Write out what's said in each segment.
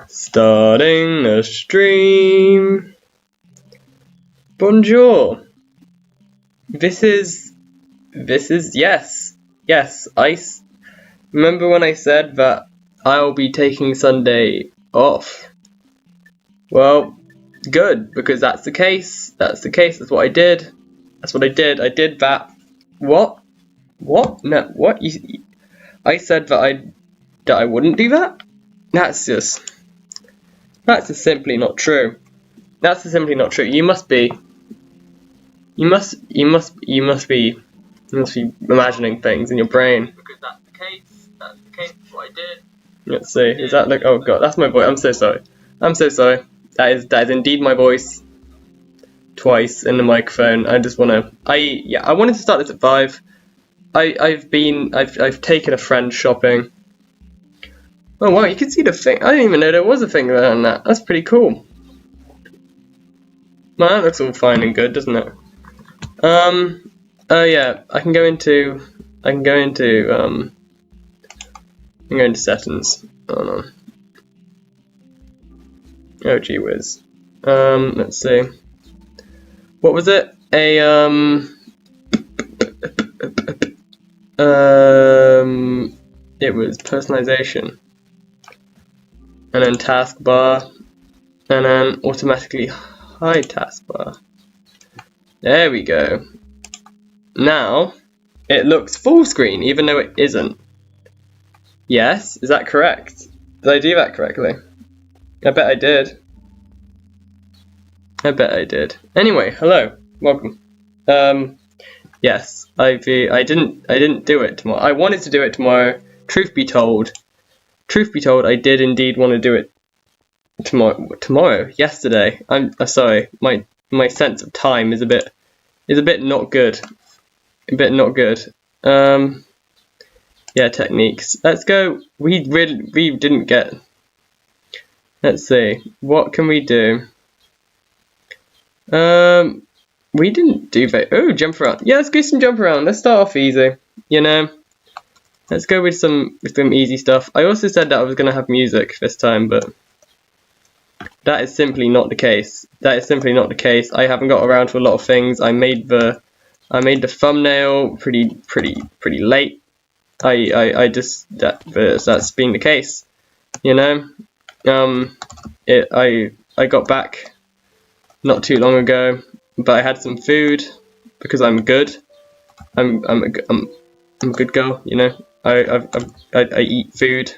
Starting a stream. Bonjour. This is yes. Remember when I said that I'll be taking Sunday off? Well, good, because that's the case. That's what I did. I did that. What? No, what? I said that I wouldn't do that? That's just simply not true. You must be imagining things in your brain. Because that's the case. That's what I did. Let's see. Is that like? Oh god, that's my voice. I'm so sorry. That is indeed my voice. Twice in the microphone. I wanted to start this at 5. I've taken a friend shopping. Oh wow, you can see the thing. I didn't even know there was a thing there on that. That's pretty cool. Man, that looks all fine and good, doesn't it? Oh yeah, I can go into settings. Oh no. Oh gee whiz. Let's see. What was it? It was personalization. And then taskbar. And then automatically hide taskbar. There we go. Now it looks full screen even though it isn't. Yes, is that correct? Did I do that correctly? I bet I did. Anyway, hello, welcome. Yes, I didn't do it tomorrow. I wanted to do it tomorrow. Truth be told, I did indeed want to do it tomorrow. Yesterday. I'm sorry. My sense of time is a bit not good. Yeah, techniques. Let's go. We didn't get. Let's see. What can we do? We didn't do very. Oh, jump around. Yeah, let's do some jump around. Let's start off easy. You know. Let's go with some easy stuff. I also said that I was gonna have music this time, but that is simply not the case. I haven't got around to a lot of things. I made the thumbnail pretty late. That's being the case. You know. I got back not too long ago, but I had some food because I'm good. I'm a good girl, you know. I eat food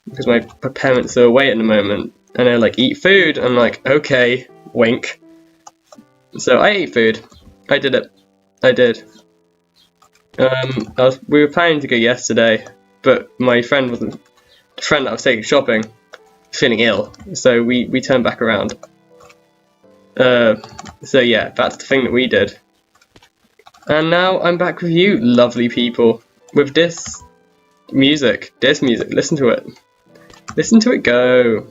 because my parents are away at the moment, and they're like, eat food. I'm like, okay, wink. So I ate food. I did it. We were planning to go yesterday, but my friend wasn't. The friend that I was taking shopping, feeling ill, so we turned back around. So yeah, that's the thing that we did. And now I'm back with you, lovely people, with this music. Listen to it go.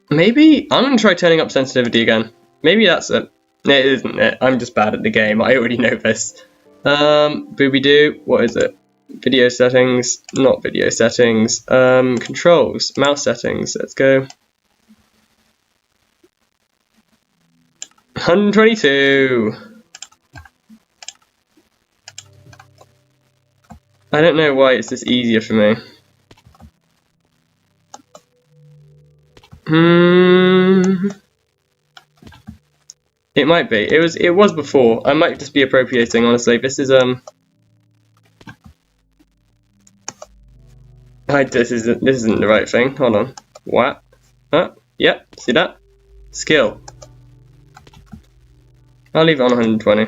Maybe I'm gonna try turning up sensitivity again. Maybe that's it. It isn't it. I'm just bad at the game. I already know this. Booby-doo. What is it? Video settings. Not video settings. Controls. Mouse settings. Let's go. 122. I don't know why it's just easier for me. It might be. It was before. I might just be appropriating, honestly. This is this isn't the right thing. Hold on. What? Yep. See that? Skill. I'll leave it on 120.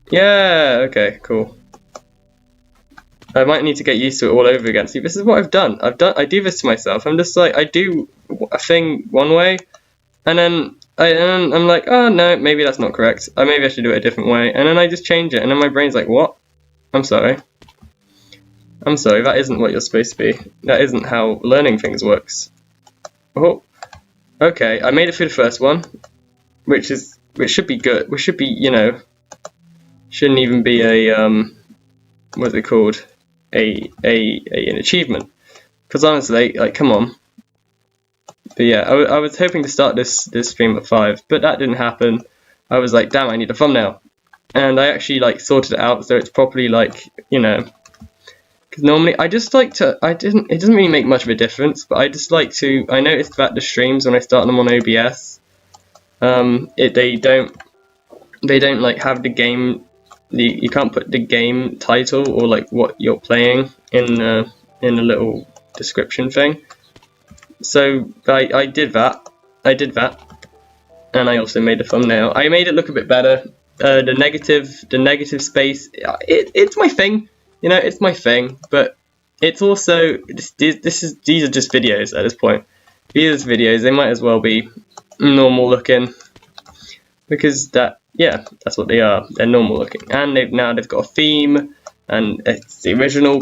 Yeah. Okay. Cool. I might need to get used to it all over again. See, this is what I've done. I do this to myself. I'm just like, I do a thing one way, and then I'm like, oh no, maybe that's not correct. Maybe I should do it a different way, and then I just change it, and then my brain's like, what? I'm sorry, that isn't what you're supposed to be. That isn't how learning things works. Oh, okay, I made it through the first one, which should be good. Which should be, you know, shouldn't even be a what's it called? an achievement. Because honestly, like, come on. But yeah, I was hoping to start this stream at 5, but that didn't happen. I was like, damn, I need a thumbnail, and I actually like sorted it out so it's properly like, you know. Because normally I just like to, it doesn't really make much of a difference, but I just like to, I noticed that the streams when I start them on OBS, they don't like have the game, you can't put the game title or like what you're playing in a little description thing. So I did that, and I also made a thumbnail. I made it look a bit better. The negative space, it's my thing. You know, it's my thing, but it's also these are just videos at this point. These are videos, they might as well be normal looking, because that's what they are. They're normal looking, and they've got a theme, and it's the original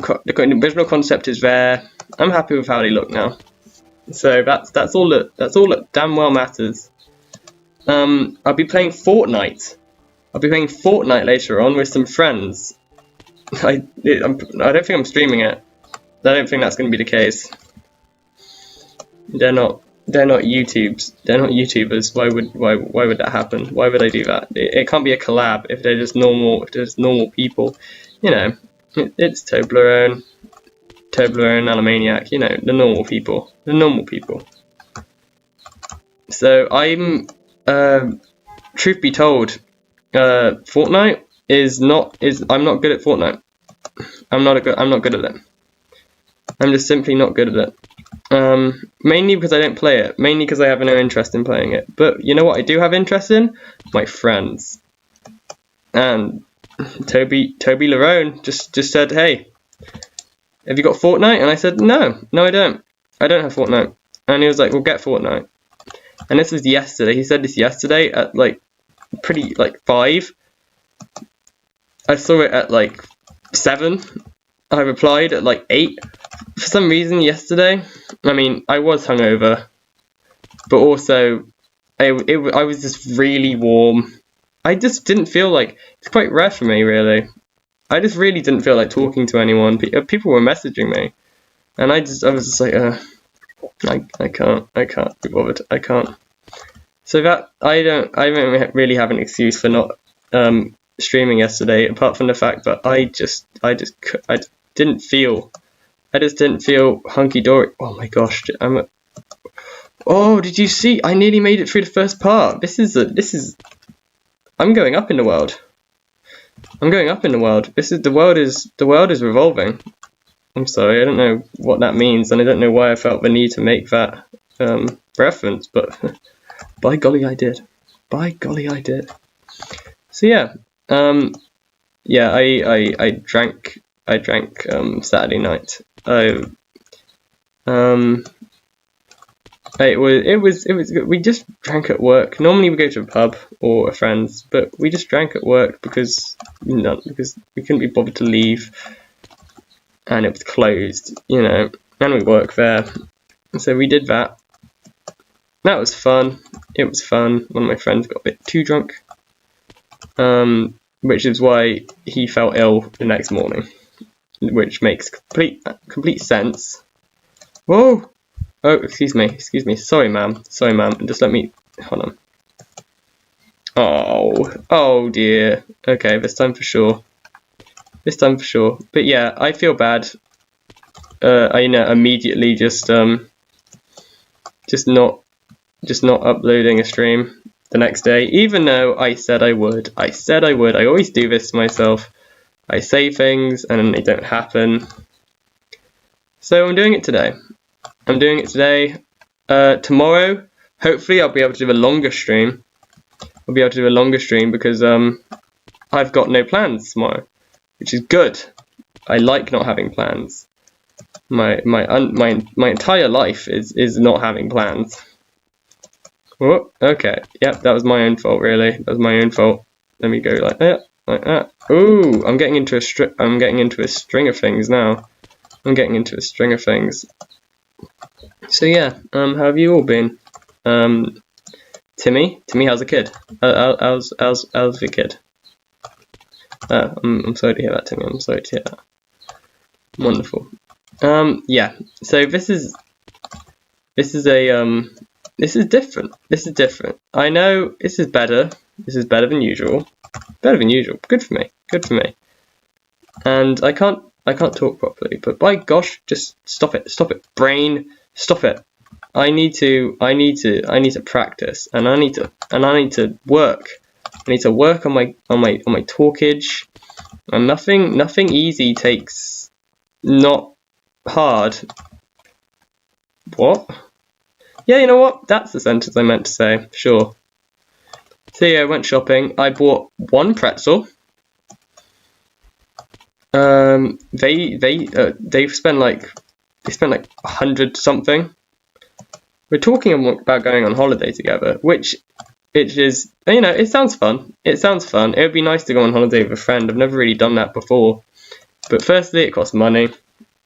concept is there. I'm happy with how they look now. So that's all that damn well matters. I'll be playing Fortnite. I'll be playing Fortnite later on with some friends. I don't think I'm streaming it. I don't think that's going to be the case. They're not YouTubers. They're not YouTubers. Why would that happen? Why would I do that? It can't be a collab if they're just normal. If they're just normal people, you know. It's Toblerone, Alamaniac. You know, the normal people. The normal people. So I'm. Truth be told, Fortnite I'm not good at Fortnite. I'm not good at it. I'm just simply not good at it. Mainly because I don't play it. Mainly because I have no interest in playing it. But you know what I do have interest in? My friends. And Toby Larone just said, hey, have you got Fortnite? And I said, no, I don't. I don't have Fortnite. And he was like, well, get Fortnite. And this was yesterday. He said this yesterday at like 5. I saw it at like 7. I replied at like 8. For some reason yesterday, I mean, I was hungover, but also I was just really warm. I just didn't feel like, it's quite rare for me really. I just really didn't feel like talking to anyone. People were messaging me, and I was just like, I can't be bothered. I can't. So that I don't really have an excuse for not streaming yesterday, apart from the fact that I just didn't feel hunky dory. Oh my gosh, oh, did you see? I nearly made it through the first part. I'm going up in the world. The world is revolving. I'm sorry, I don't know what that means, and I don't know why I felt the need to make that reference, but by golly I did. So yeah, I drank Saturday night. It was good. We just drank at work. Normally we go to a pub or a friend's, but we just drank at work because we couldn't be bothered to leave, and it was closed, you know, and we work there. So we did that. That was fun. It was fun. One of my friends got a bit too drunk, which is why he felt ill the next morning, which makes complete sense. Whoa! Oh, excuse me. Sorry, ma'am. Just let me, hold on. Oh dear. Okay, this time for sure. But yeah, I feel bad. I immediately just not uploading a stream the next day, even though I said I would. I always do this to myself. I say things and then they don't happen. So I'm doing it today. Tomorrow, hopefully I'll be able to do a longer stream. Because I've got no plans tomorrow, which is good. I like not having plans. My entire life is not having plans. Oh, okay. Yep, that was my own fault, really. That was my own fault. Let me go like that. Ooh, I'm getting into a string of things now. So yeah, how have you all been? Timmy, how's the kid? How's the kid? I'm sorry to hear that, Timmy. I'm sorry to hear that. Wonderful. Yeah. So this is a this is different. This is different. I know this is better. This is better than usual. Better than usual. Good for me. Good for me. And I can't talk properly, but by gosh, just stop it. Stop it. Brain, stop it. I need to practice, and I need to work. I need to work on my talkage. And nothing easy takes not hard. What? Yeah, you know what? That's the sentence I meant to say. Sure. So yeah, I went shopping. I bought one pretzel. They spent like 100 something. We're talking about going on holiday together, which is, you know, it sounds fun. It sounds fun. It would be nice to go on holiday with a friend. I've never really done that before. But firstly, it costs money,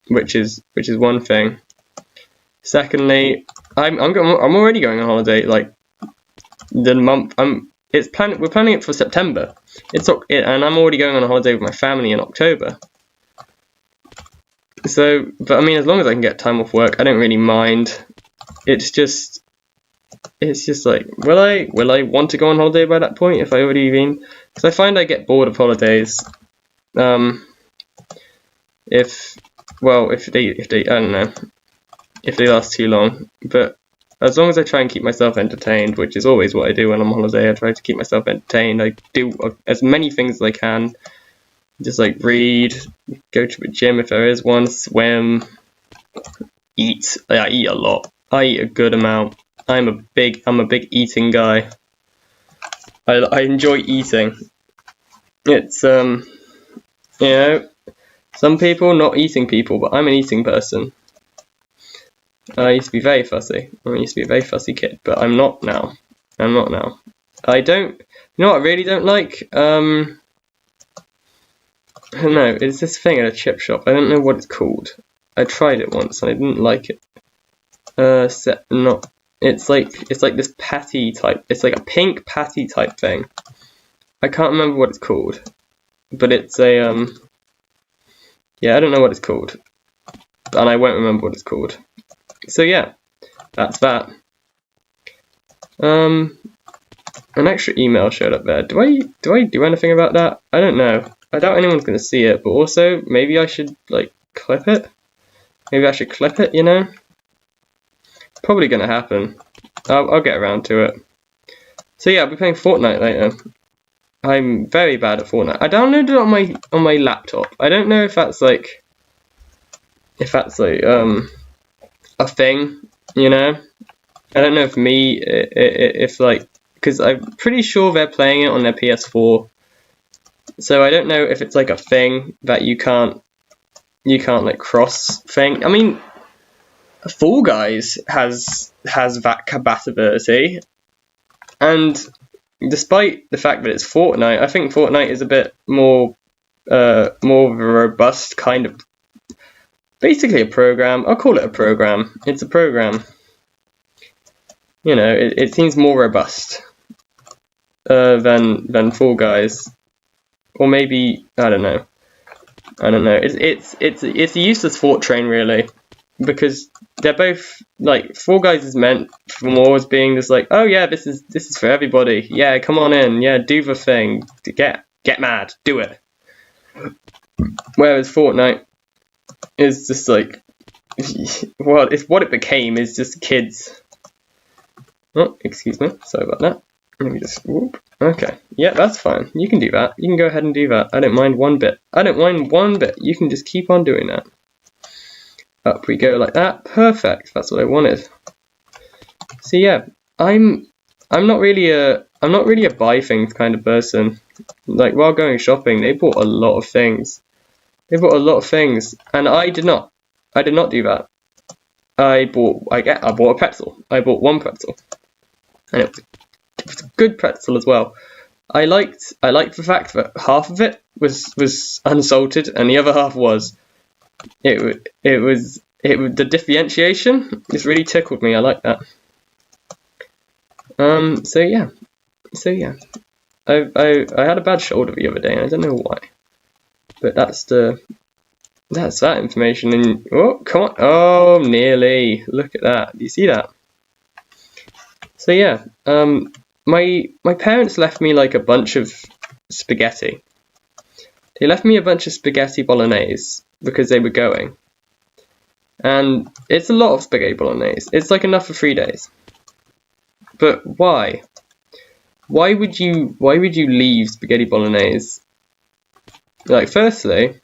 which is one thing. Secondly, I'm already going on holiday. Like the month we're planning it for September. And I'm already going on a holiday with my family in October. So, but I mean, as long as I can get time off work, I don't really mind. It's just like, will I want to go on holiday by that point if I already been? Because I find I get bored of holidays. If they I don't know, if they last too long. But as long as I try and keep myself entertained, which is always what I do when I'm on holiday, I try to keep myself entertained. I do as many things as I can. Just like read, go to the gym if there is one, swim, eat. I eat a lot. I eat a good amount. I'm a big eating guy. I enjoy eating. It's you know, some people not eating people, but I'm an eating person. I used to be very fussy. I used to be a very fussy kid, but I'm not now. I don't. You know what I really don't like? I don't know. It's this thing at a chip shop. I don't know what it's called. I tried it once and I didn't like it. It's like this patty type. It's like a pink patty type thing. I can't remember what it's called, but it's a yeah, I don't know what it's called, and I won't remember what it's called. So yeah, that's that. An extra email showed up there. Do I do anything about that? I don't know. I doubt anyone's gonna see it, but also maybe I should like clip it. Maybe I should clip it, you know? Probably gonna happen. I'll get around to it. So yeah, I'll be playing Fortnite later. I'm very bad at Fortnite. I downloaded it on my laptop. I don't know if that's like a thing, you know? I don't know if if like, because I'm pretty sure they're playing it on their PS4. So I don't know if it's like a thing that you can't like cross thing. I mean, Fall Guys has that compatibility, and despite the fact that it's Fortnite, I think Fortnite is a bit more of a robust kind of, basically a program. I'll call it a program. It's a program. You know, it seems more robust than Fall Guys, or maybe I don't know. It's a useless Fort Train really, because they're both like, Fall Guys is meant for more as being just like, oh yeah, this is for everybody. Yeah, come on in. Yeah, do the thing. Get mad. Do it. Whereas Fortnite is just like, well, it's what it became is just kids. Oh, excuse me. Sorry about that. Let me just, whoop. Okay. Yeah, that's fine. You can do that. You can go ahead and do that. I don't mind one bit. You can just keep on doing that. Up we go like that. Perfect. That's what I wanted. So yeah, I'm not really a buy things kind of person. Like while going shopping, they bought a lot of things. And I did not do that. I bought a pretzel. I bought one pretzel, and it was a good pretzel as well. I liked the fact that half of it was unsalted and the other half was. The differentiation just really tickled me. I like that. So yeah. I had a bad shoulder the other day and I don't know why, but that's the that's that information. And oh, come on! Oh, nearly. Look at that. Do you see that? So yeah, my parents left me like a bunch of spaghetti. They left me a bunch of spaghetti bolognese because they were going, and it's a lot of spaghetti bolognese. It's like enough for 3 days. But why? Why would you leave spaghetti bolognese? Like, firstly,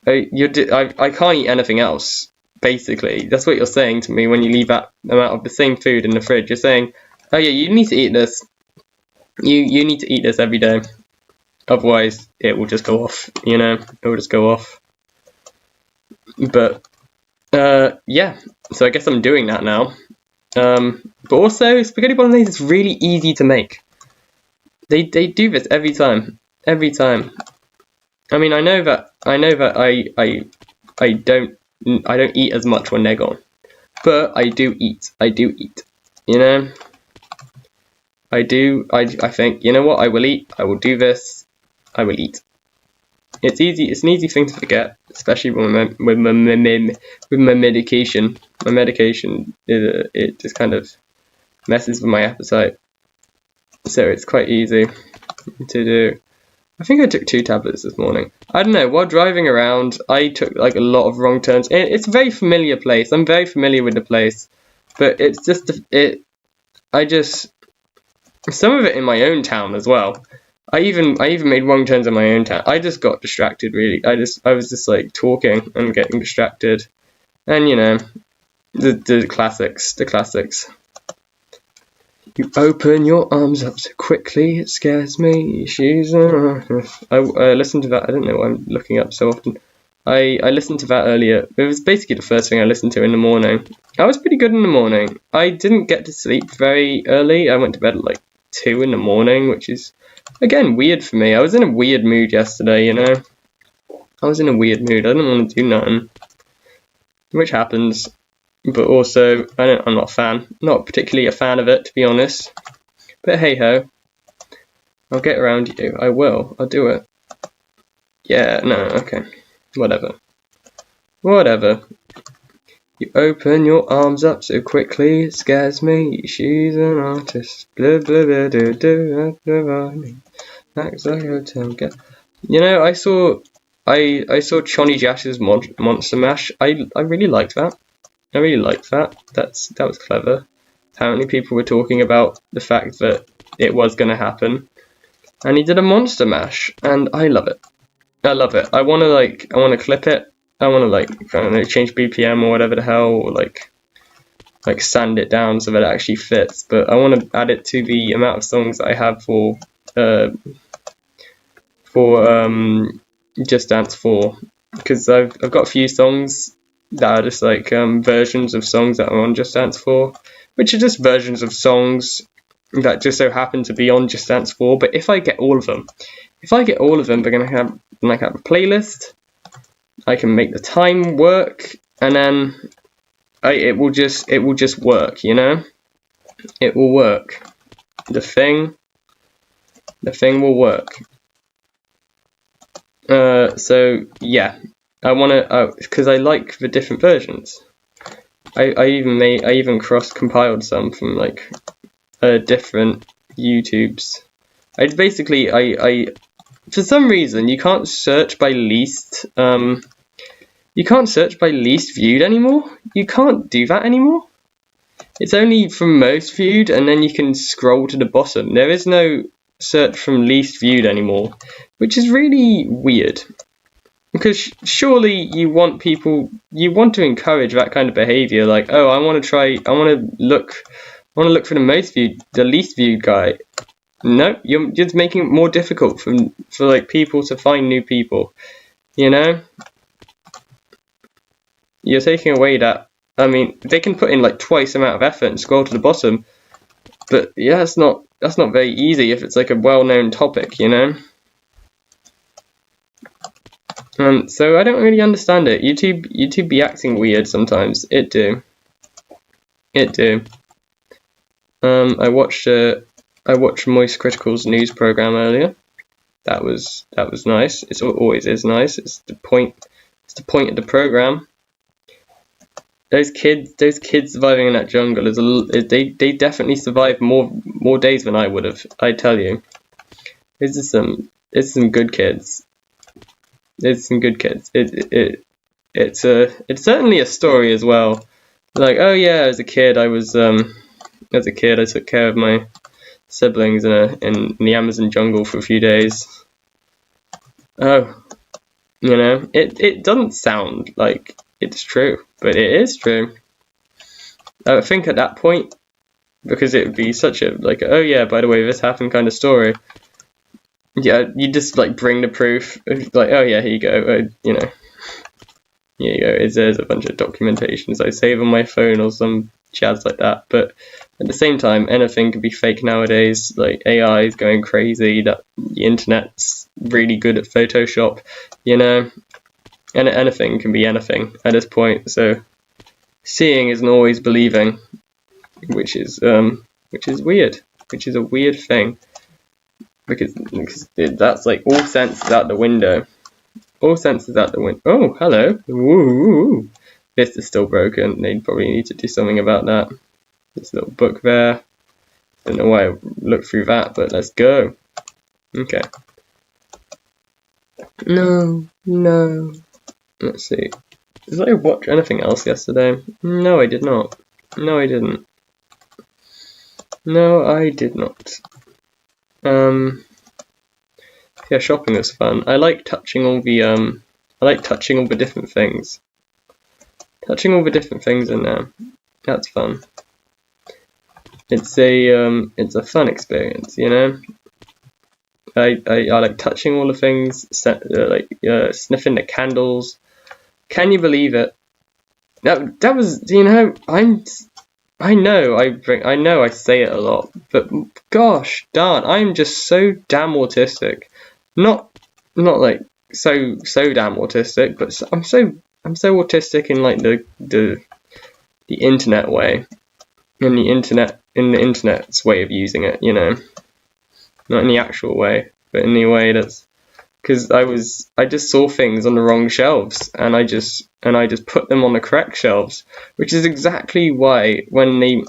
I can't eat anything else. Basically, that's what you're saying to me when you leave that amount of the same food in the fridge. You're saying, oh yeah, you need to eat this. You need to eat this every day. Otherwise, it will just go off. You know, it will just go off. But yeah, so I guess I'm doing that now. But also, spaghetti bolognese is really easy to make. They do this every time. Every time. I mean, I know that I don't eat as much when they're gone, but I do eat. You know, I do. I think, you know what? I will eat. I will do this. I will eat. It's easy. It's an easy thing to forget, especially with my medication. My medication, it just kind of messes with my appetite, so it's quite easy to do. I think I took 2 tablets this morning. I don't know, while driving around, I took like a lot of wrong turns. It's a very familiar place. I'm very familiar with the place, but it's just some of it in my own town as well. I even made wrong turns in my own town. I just got distracted, really. I was just like talking and getting distracted, and you know, the classics. You open your arms up so quickly, it scares me. I listened to that. I don't know why I'm looking up so often. I listened to that earlier. It was basically the first thing I listened to in the morning. I was pretty good in the morning. I didn't get to sleep very early. I went to bed at like 2 in the morning, which is, again, weird for me. I was in a weird mood yesterday, you know. I was in a weird mood. I didn't want to do nothing, which happens. But also, I'm not a fan. Not particularly a fan of it, to be honest. But hey ho, I'll get around you. I will. I'll do it. Yeah, no, okay. Whatever. You open your arms up so quickly, it scares me. She's an artist. Blah, blah, blah, do, do, blah, blah, blah. Acts like a temper. You know, I saw Johnny Jash's Monster Mash. I really liked that. I really liked that. That was clever. Apparently people were talking about the fact that it was going to happen. And he did a Monster Mash, and I love it. I love it. I want to clip it. I want to, I don't know, change BPM or whatever the hell, or like sand it down so that it actually fits. But I want to add it to the amount of songs that I have for Just Dance 4, because I've got a few songs that are just like versions of songs that are on Just Dance 4, which are just versions of songs that just so happen to be on Just Dance 4. But if I get all of them, they're gonna have like a playlist. I can make the time work, and then it will just work, you know. It will work. The thing will work. So yeah. I want to, because I like the different versions. I even cross-compiled some from like different YouTubes. I for some reason you can't search by least viewed anymore. You can't do that anymore. It's only from most viewed, and then you can scroll to the bottom. There is no search from least viewed anymore, which is really weird. Because surely you want to encourage that kind of behavior, like, oh, I want to look for the least viewed guy. No, you're just making it more difficult for like people to find new people, you know? You're taking away that, I mean, they can put in like twice the amount of effort and scroll to the bottom, but yeah, that's not very easy if it's like a well-known topic, you know? So I don't really understand it. YouTube be acting weird sometimes. It do. I watched Moist Critical's news program earlier. That was nice. It always is nice. It's the point It's the point of the program. Those kids surviving in that jungle they definitely survived more days than I would have. I tell you, this is some good kids. It's some good kids. It's certainly a story as well. Like, oh yeah, as a kid I took care of my siblings in the Amazon jungle for a few days. Oh, you know, it doesn't sound like it's true, but it is true. I would think at that point, because it would be such a, like, oh yeah, by the way, this happened kind of story. Yeah, you just like bring the proof, like, oh yeah, here you go, you know, here you go. There's a bunch of documentations I save on my phone or some jazz like that. But at the same time, anything can be fake nowadays. Like AI is going crazy. That the internet's really good at Photoshop, you know. And anything can be anything at this point. So seeing isn't always believing, which is weird. Which is a weird thing, because that's like all sense is out the window. All sense is out the window. Oh, hello. Ooh. This is still broken. They probably need to do something about that. This little book there. Don't know why I looked through that, but let's go. Okay. No. Let's see. Did I watch anything else yesterday? No, I did not. No, I didn't. No, I did not. Yeah, shopping was fun. I like touching all the different things. Touching all the different things in there. That's fun. It's a fun experience, you know. I like touching all the things, sniffing the candles. Can you believe it? That was, you know, I know I say it a lot, but gosh darn, I'm just so damn autistic. Not like so damn autistic, but I'm so autistic in like the internet way, in the internet's way of using it, you know, not in the actual way, but in the way that's, because I just saw things on the wrong shelves, and I just put them on the correct shelves, which is exactly why when you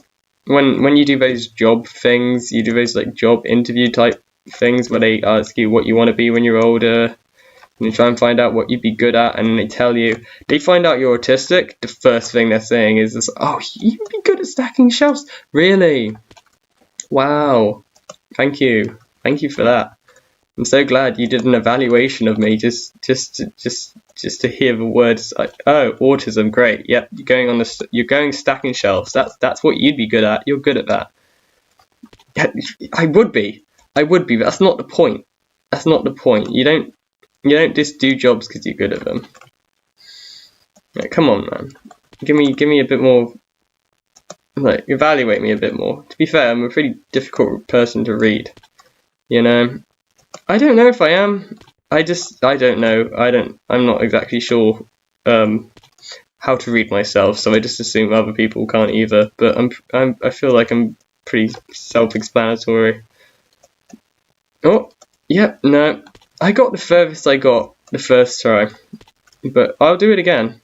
do those job things, you do those like job interview type things where they ask you what you want to be when you're older, and you try and find out what you'd be good at, and they find out you're autistic. The first thing they're saying is this: oh, you'd be good at stacking shelves. Really? Wow. Thank you for that. I'm so glad you did an evaluation of me just to hear the words like, oh, autism, great. Yep, you're going stacking shelves. That's what you'd be good at. You're good at that. I would be, but that's not the point. That's not the point. You don't just do jobs because you're good at them. Yeah, come on, man. Give me a bit more. Like, evaluate me a bit more. To be fair, I'm a pretty difficult person to read. You know. I don't know if I am. I don't know. I'm not exactly sure how to read myself, so I just assume other people can't either. But I feel like I'm pretty self-explanatory. Oh, yep, no. I got the furthest I got the first try, but I'll do it again.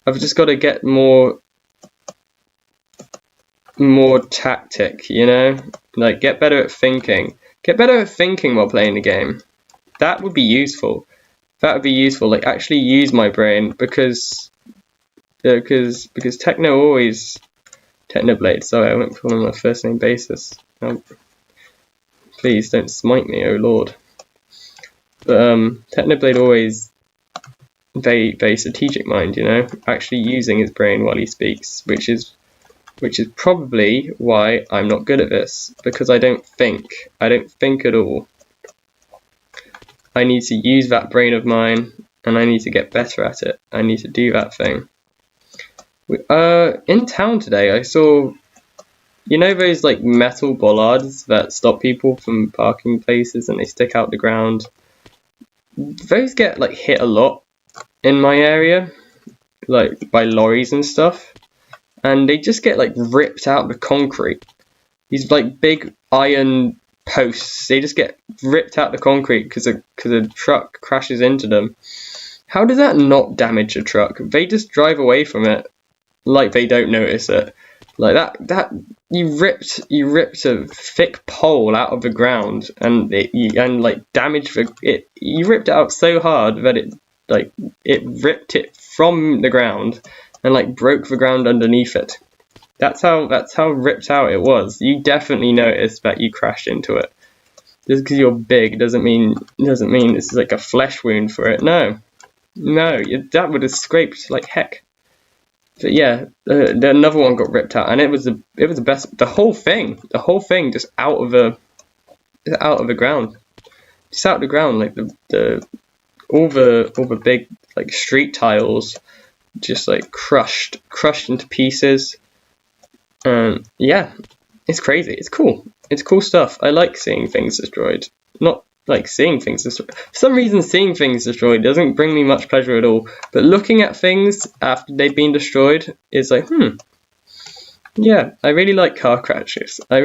I've just got to get more tactic, you know? Like, get better at thinking. Get better at thinking while playing the game. That would be useful. Like, actually use my brain, because Technoblade. Sorry, I went for on a first name basis. Please don't smite me, oh lord. But Technoblade always very strategic mind, you know, actually using his brain while he speaks, which is probably why I'm not good at this, because I don't think at all. I need to use that brain of mine, and I need to get better at it. I need to do that thing. In town today, I saw, you know, those like metal bollards that stop people from parking places and they stick out the ground. Those get like hit a lot in my area, like by lorries and stuff. And they just get like ripped out of the concrete. These like big iron posts, they just get ripped out of the concrete because a truck crashes into them. How does that not damage a truck? They just drive away from it like they don't notice it. Like that you ripped a thick pole out of the ground and like damaged it. You ripped it out so hard that it ripped it from the ground and like broke the ground underneath it. That's how ripped out it was. You definitely noticed that you crashed into it. Just because you're big doesn't mean this is like a flesh wound for it. No, that would have scraped like heck. But yeah, another one got ripped out, and it was the best. The whole thing just out of the ground, like all the big like street tiles, just like crushed into pieces. Yeah, it's crazy. It's cool stuff. I like seeing things destroyed. Not like seeing things destroyed. For some reason, seeing things destroyed doesn't bring me much pleasure at all. But looking at things after they've been destroyed is like, yeah, I really like car crashes. I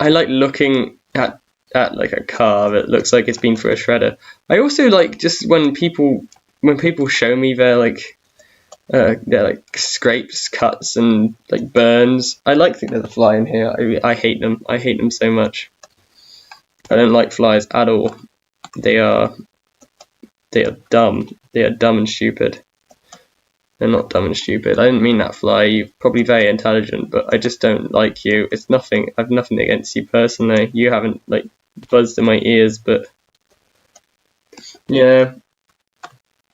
like looking at like a car that looks like it's been through a shredder. I also like just when people show me their scrapes, cuts, and like burns. I like think there's a fly in here. I hate them. I hate them so much. I don't like flies at all. They are dumb. They are dumb and stupid. They're not dumb and stupid. I didn't mean that, fly. You're probably very intelligent, but I just don't like you. It's nothing. I've nothing against you personally. You haven't like buzzed in my ears, but yeah,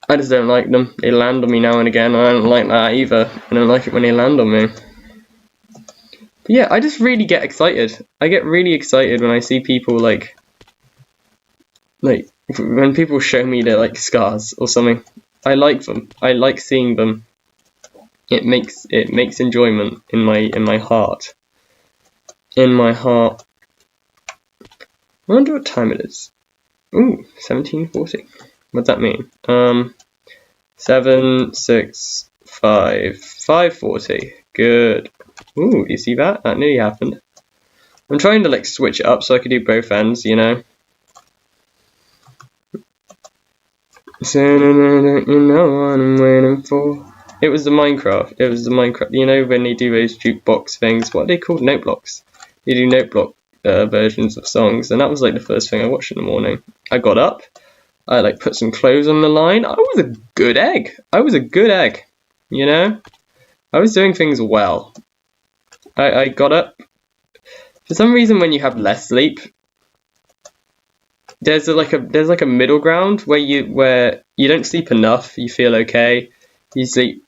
I just don't like them. They land on me now and again. I don't like that either. I don't like it when they land on me. But yeah, I just really get excited. I get really excited when I see people like when people show me their like scars or something. I like them. I like seeing them. It makes enjoyment in my heart. In my heart. I wonder what time it is. Ooh, 17:40. What's that mean? 7, 6, 5, 5:40. Good. Ooh, you see that? That nearly happened. I'm trying to like switch it up so I can do both ends, you know. So you know what I'm waiting for. It was the Minecraft. You know when they do those jukebox things? What are they called? Note blocks. They do note block versions of songs, and that was like the first thing I watched in the morning. I got up. I like put some clothes on the line. I was a good egg. You know. I was doing things well. I got up. For some reason, when you have less sleep, there's like a middle ground where you don't sleep enough, you feel okay. You sleep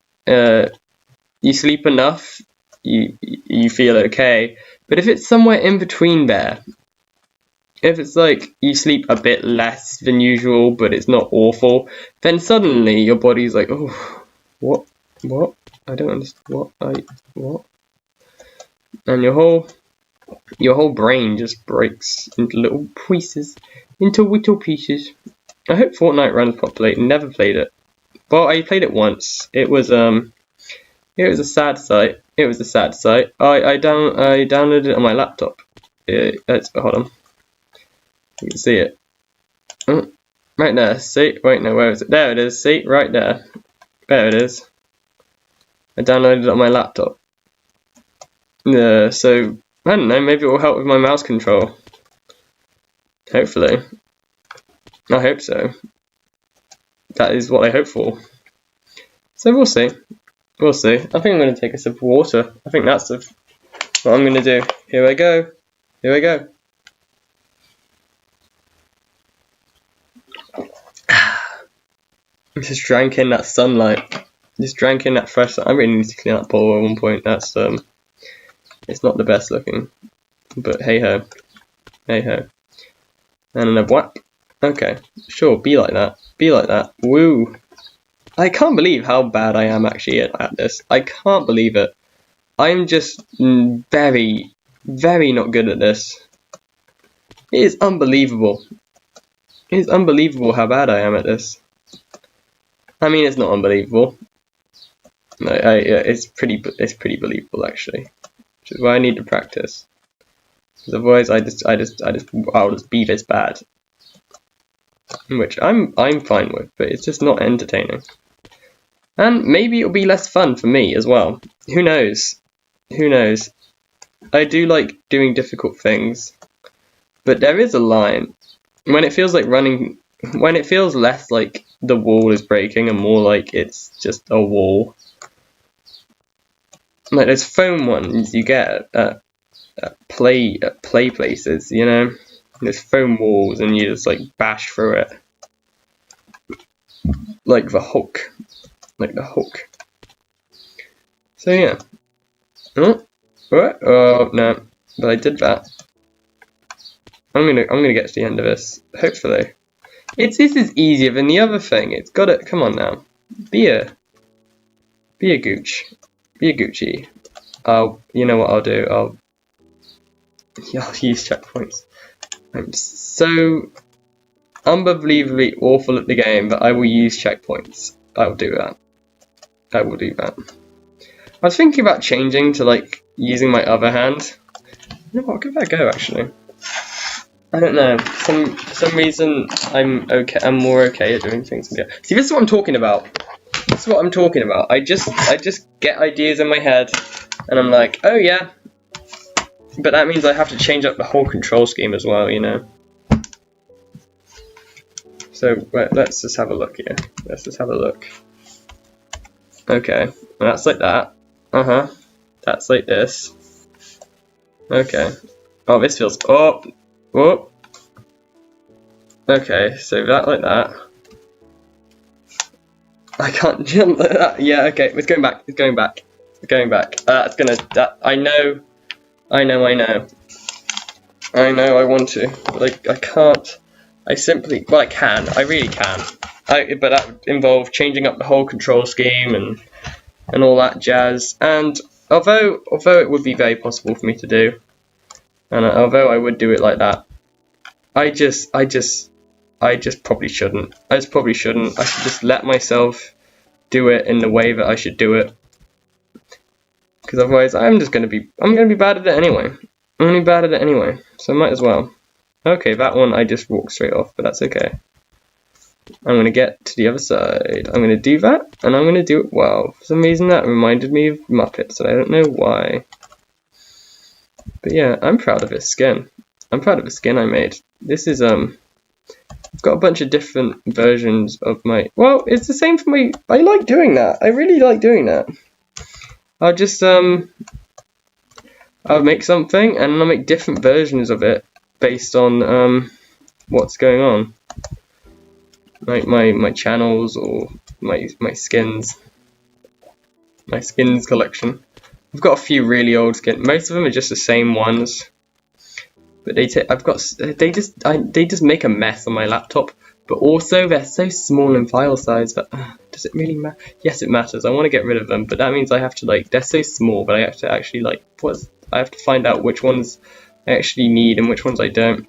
enough, you feel okay. But if it's somewhere in between there, if it's like you sleep a bit less than usual, but it's not awful, then suddenly your body's like, oh, what? I don't understand. What? And your whole brain just breaks into little pieces. Into little pieces. I hope Fortnite runs properly. Never played it. Well, I played it once. It was a sad sight. I downloaded it on my laptop. Hold on. You can see it. Right there. See? Wait, no, where is it? There it is. See? Right there. There it is. I downloaded it on my laptop. So I don't know, maybe it will help with my mouse control. Hopefully. I hope so. That is what I hope for. So we'll see. I think I'm going to take a sip of water. I think that's what I'm going to do. Here I go. I just drank in that sunlight. Just drank in that fresh sun. I really need to clean that bowl at one point. That's it's not the best looking. But hey ho. And another whap. Okay, sure, be like that. Woo. I can't believe how bad I am actually at this. I can't believe it. I'm just very, very not good at this. It is unbelievable. It is unbelievable how bad I am at this. I mean, it's not unbelievable. It's pretty believable actually. Which is why I need to practice. Because otherwise I'll just be this bad. which I'm fine with, but it's just not entertaining. And maybe it'll be less fun for me as well. Who knows? Who knows? I do like doing difficult things, but there is a line when it feels like running. When it feels less like the wall is breaking and more like it's just a wall. Like those foam ones you get at play places, you know? There's foam walls and you just like bash through it. Like the Hulk. Like the Hulk. So yeah. Oh, what? Oh no. But I did that. I'm gonna get to the end of this. Hopefully. This is easier than the other thing. It's got it. Come on now. Be a gooch. Be a Gucci. You know what I'll do? I'll use checkpoints. I'm so unbelievably awful at the game, but I will use checkpoints. I will do that. I will do that. I was thinking about changing to like using my other hand. You know what? I'll give that a go actually. I don't know. For some reason, I'm okay. I'm more okay at doing things. See, this is what I'm talking about. This is what I'm talking about. I just get ideas in my head, and I'm like, oh yeah. But that means I have to change up the whole control scheme as well, you know. So let's just have a look here. Let's just have a look. Okay, well, that's like that. That's like this. Okay. Oh, this feels. Oh. Okay, so that like that. I can't jump like that. Yeah, okay, it's going back. It's going back. It's going back. That's gonna. I know. I want to. Like I can't. I simply. Well, I can. I really can. But that would involve changing up the whole control scheme and all that jazz. And although it would be very possible for me to do, and although I would do it like that, I just probably shouldn't. I should just let myself do it in the way that I should do it. Because otherwise I'm gonna be bad at it anyway. I'm gonna be bad at it anyway. So I might as well. Okay, that one I just walked straight off, but that's okay. I'm gonna get to the other side. I'm gonna do that, and I'm gonna do it well. For some reason that reminded me of Muppets, and I don't know why. But yeah, I'm proud of this skin. I'm proud of the skin I made. This is I've got a bunch of different versions of my. Well, it's the same for my. I like doing that. I really like doing that. I'll just I'll make something and I'll make different versions of it based on what's going on. Like my channels or my skins. My skins collection. I've got a few really old skins. Most of them are just the same ones. But they just make a mess on my laptop. But also they're so small in file size that does it really matter? Yes, it matters. I want to get rid of them, but that means I have to like they're so small, but I have to actually like I have to find out which ones I actually need and which ones I don't.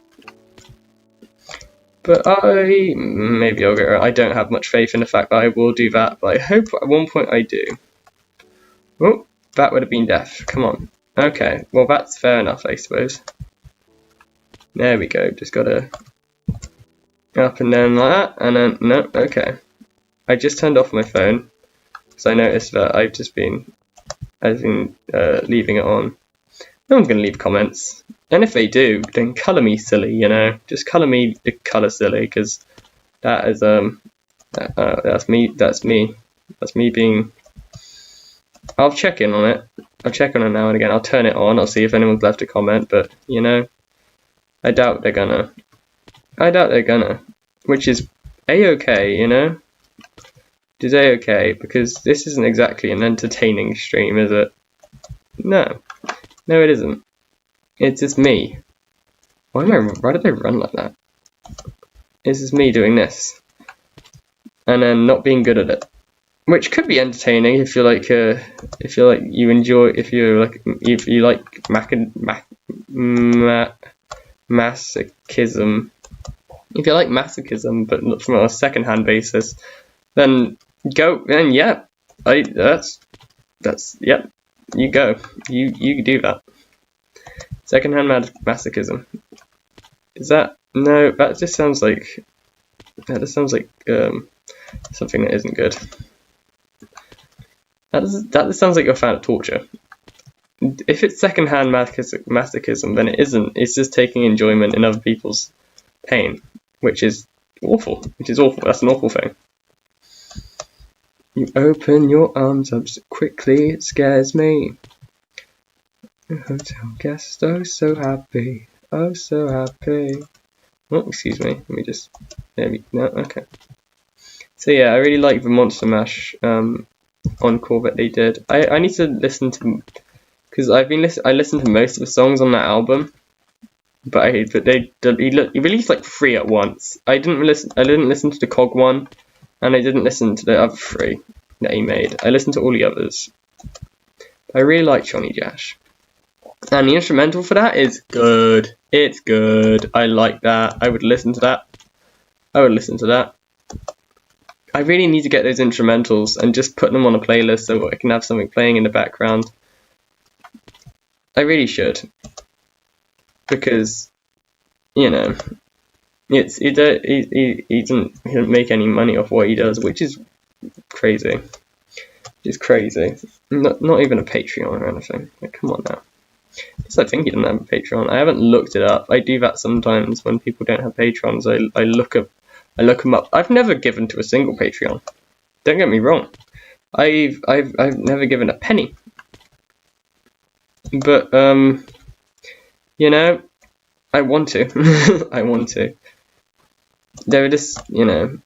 But maybe I'll get. I don't have much faith in the fact that I will do that, but I hope at one point I do. Oh, that would have been death. Come on. Okay, well that's fair enough, I suppose. There we go. Just gotta up and down like that, and then no. Okay. I just turned off my phone because I noticed that I've been leaving it on. No one's gonna leave comments, and if they do, then colour me silly. You know, just colour me the colour silly, because that is that's me. That's me being. I'll check in on it. I'll check on it now and again. I'll turn it on. I'll see if anyone's left a comment, but you know, I doubt they're gonna. Which is a-okay, you know? It is a-okay, because this isn't exactly an entertaining stream, is it? No. No, it isn't. It's just me. Why did I run like that? It's just me doing this. And then not being good at it. Which could be entertaining if you like masochism. If you like masochism, but not from a second-hand basis, then go. Then yeah, yep. You go. You do that. Second-hand masochism. Is that no? That just sounds like Yeah, this sounds like something that isn't good. That sounds like you're a fan of torture. If it's secondhand masochism, then it isn't. It's just taking enjoyment in other people's pain, which is awful. That's an awful thing. You open your arms up so quickly, it scares me. A hotel guest, oh so happy, oh so happy. Oh, excuse me. Let me just. No, okay. So yeah, I really like the Monster Mash encore that they did. I need to listen to, because I listened to most of the songs on that album, but he released like 3 at once. I didn't listen to the Cog one, and I didn't listen to the other 3 that he made. I listened to all the others. I really like Johnny Cash, and the instrumental for that is good. It's good. I like that. I would listen to that. I really need to get those instrumentals and just put them on a playlist so I can have something playing in the background. I really should, because, you know, he doesn't make any money off what he does, which is crazy. It's crazy. Not even a Patreon or anything. Like, come on now. I think he doesn't have a Patreon. I haven't looked it up. I do that sometimes when people don't have Patrons. I look them up. I've never given to a single Patreon. Don't get me wrong. I've never given a penny. But you know, I want to. I want to. There are just, you know,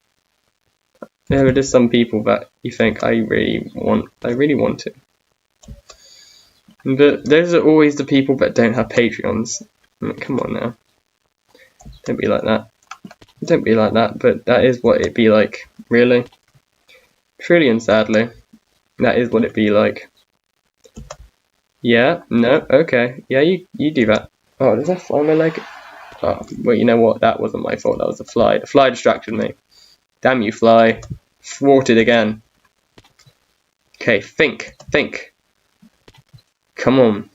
there are just some people that you think I really want to. But those are always the people that don't have Patreons. I mean, come on now. Don't be like that. Don't be like that, but that is what it'd be like, really. Truly and sadly, that is what it'd be like. Yeah, no, okay. Yeah, you do that. Oh, does that fly on my leg? Oh, well, you know what? That wasn't my fault. That was the fly. The fly distracted me. Damn you, fly. Thwarted again. Okay, think. Come on,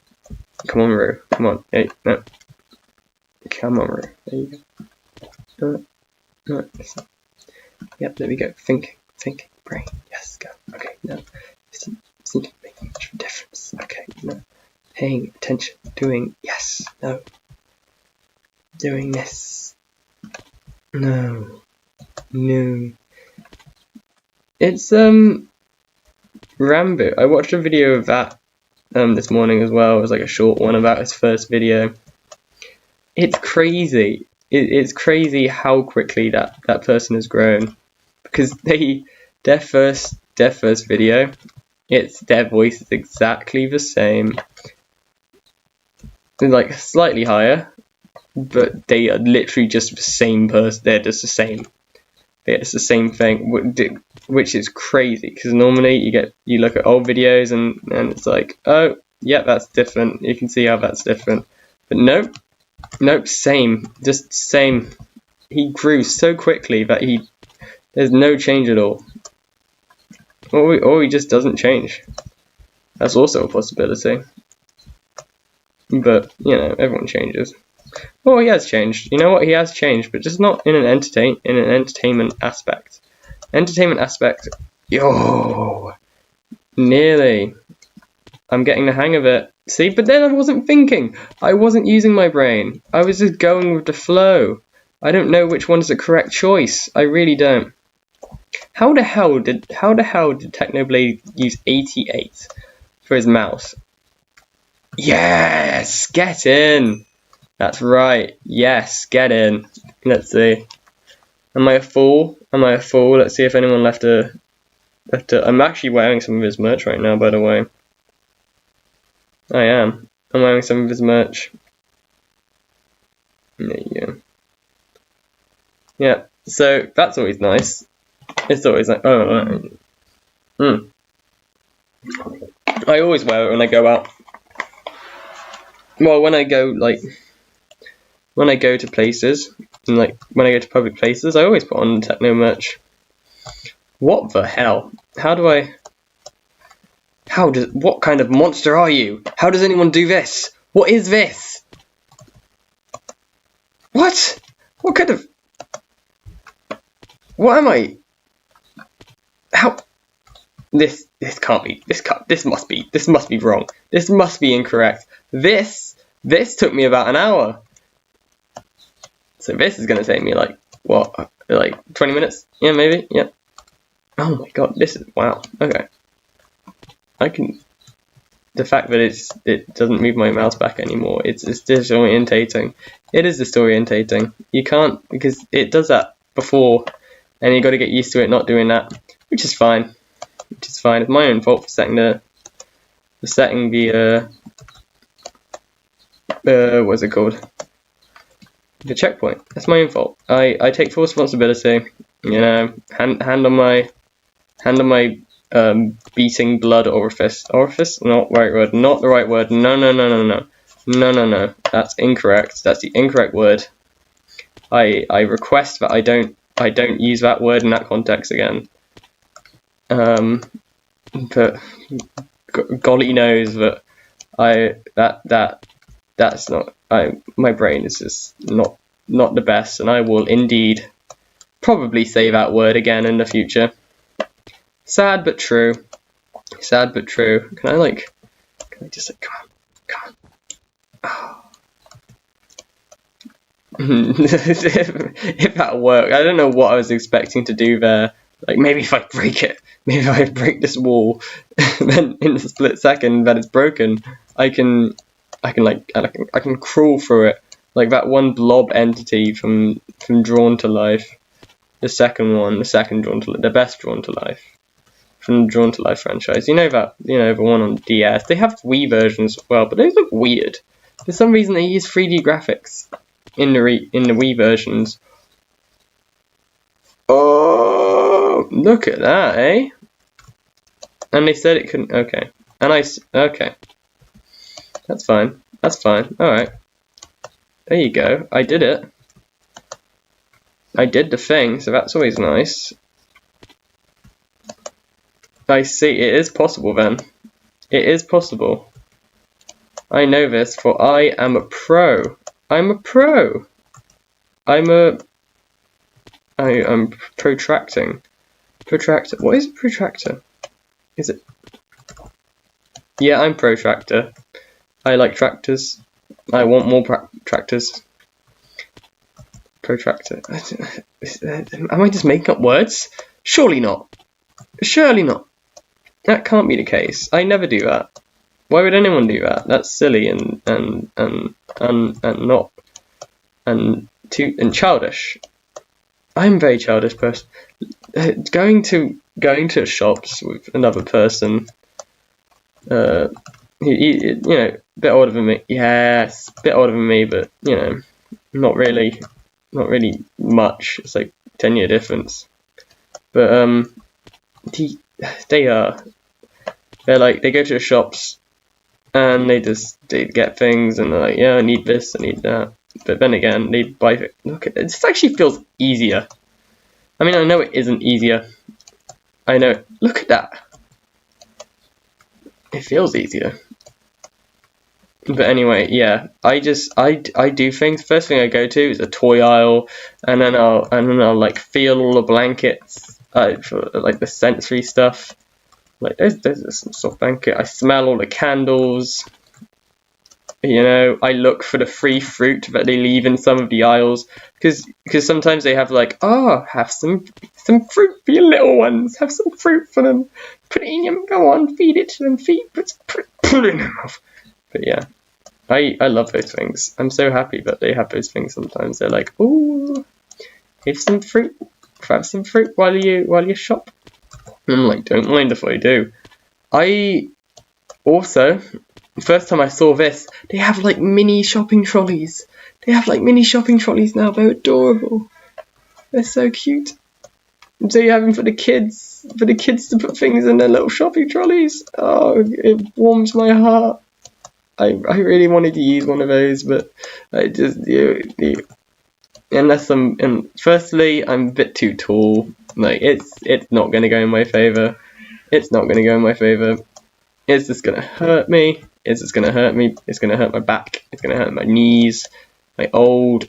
Roo. Come on. Hey, no. Come on, Roo. There you go. No. Yep, there we go. Think, brain. Yes, go. Okay, no. Listen to making much of a difference. Okay, no. Paying attention. Doing, yes, no. Doing this. No. It's, Rambo. I watched a video of that this morning as well. It was like a short one about his first video. It's crazy. It's crazy how quickly that person has grown, because their first video, their voice is exactly the same, like slightly higher, but they are literally just the same person. They're just the same. It's the same thing, which is crazy, because normally you look at old videos and it's like, oh yeah, that's different. You can see how that's different, but nope, same, just same. He grew so quickly that there's no change at all, or he just doesn't change. That's also a possibility. But you know, everyone changes. Oh, he has changed. You know what? He has changed, but just not in an entertainment aspect. Yo, nearly. I'm getting the hang of it. See, but then I wasn't thinking. I wasn't using my brain. I was just going with the flow. I don't know which one's the correct choice. I really don't. How the hell did Technoblade use 88 for his mouse? Yes, get in. That's right. Yes, get in. Let's see. Am I a fool? Let's see if anyone left a. I'm actually wearing some of his merch right now, by the way. I am. I'm wearing some of his merch. There you go. Yeah. So that's always nice. It's always like, oh. I always wear it when I go out. Well, when I go to places, and like when I go to public places, I always put on techno merch. What the hell? What kind of monster are you? How does anyone do this? What is this? What? What kind of... What am I? How? This can't be. This must be wrong. This must be incorrect. This took me about an hour. So this is gonna take me like what? Like 20 minutes? Yeah, maybe. Yeah. Oh my god, this is wow. Okay. I can. The fact that it doesn't move my mouse back anymore. It's disorientating. It is disorientating. You can't, because it does that before, and you got to get used to it not doing that, which is fine. Which is fine. It's my own fault for setting the what's it called? The checkpoint. That's my own fault. I take full responsibility. You know, hand on my beating blood orifice. Orifice? Not right word. Not the right word. No. That's incorrect. That's the incorrect word. I request that I don't use that word in that context again. But golly knows that that's not. My brain is just not the best, and I will indeed probably say that word again in the future. Sad but true. Sad but true. Can I just like, come on. Oh. if that worked, I don't know what I was expecting to do there. Like maybe if I break it, maybe if I break this wall, then in a split second that it's broken, I can crawl through it like that one blob entity from Drawn to Life. The second the best Drawn to Life. From the Drawn to Life franchise. You know the one on DS. They have Wii versions as well, but they look weird. For some reason they use 3D graphics in the Wii versions. Oh, look at that, eh? And they said it couldn't. Okay. Okay. That's fine. Alright. There you go. I did it. I did the thing, so that's always nice. I see, it is possible then. It is possible. I know this, for I am a pro. I'm a pro. I'm protracting. Protractor. What is a protractor? Is it? Yeah, I'm protractor. I like tractors. I want more tractors. Protractor. Am I just making up words? Surely not. Surely not. That can't be the case. I never do that. Why would anyone do that? That's silly and childish. I'm a very childish person. Going to shops with another person. You know, a bit older than me. Yes, a bit older than me, but you know, not really much. It's like 10-year difference. But they go to the shops and they get things and they're like, yeah, I need this, I need that. But then again, they buy it. Look, this actually feels easier. I mean, I know it isn't easier. I know. Look at that. It feels easier. But anyway, yeah, I do things. First thing I go to is a toy aisle, and then I'll like feel all the blankets, for like the sensory stuff. Like there's some soft blanket. I smell all the candles. You know, I look for the free fruit that they leave in some of the aisles, because sometimes they have like, oh, have some fruit for your little ones. Have some fruit for them. Put it in your, go on, feed it to them. Put it in their mouth. But yeah, I love those things. I'm so happy that they have those things sometimes. They're like, ooh, have some fruit while you shop. And I'm like, don't mind if I do. I also, the first time I saw this, they have like mini shopping trolleys. They have like mini shopping trolleys now. They're adorable. They're so cute. And so you have them for the kids to put things in their little shopping trolleys. Oh, it warms my heart. I really wanted to use one of those, but I just and firstly, I'm a bit too tall. Like it's not gonna go in my favor. It's not gonna go in my favor. It's just gonna hurt me. It's just gonna hurt me. It's gonna hurt my back. It's gonna hurt my knees. My old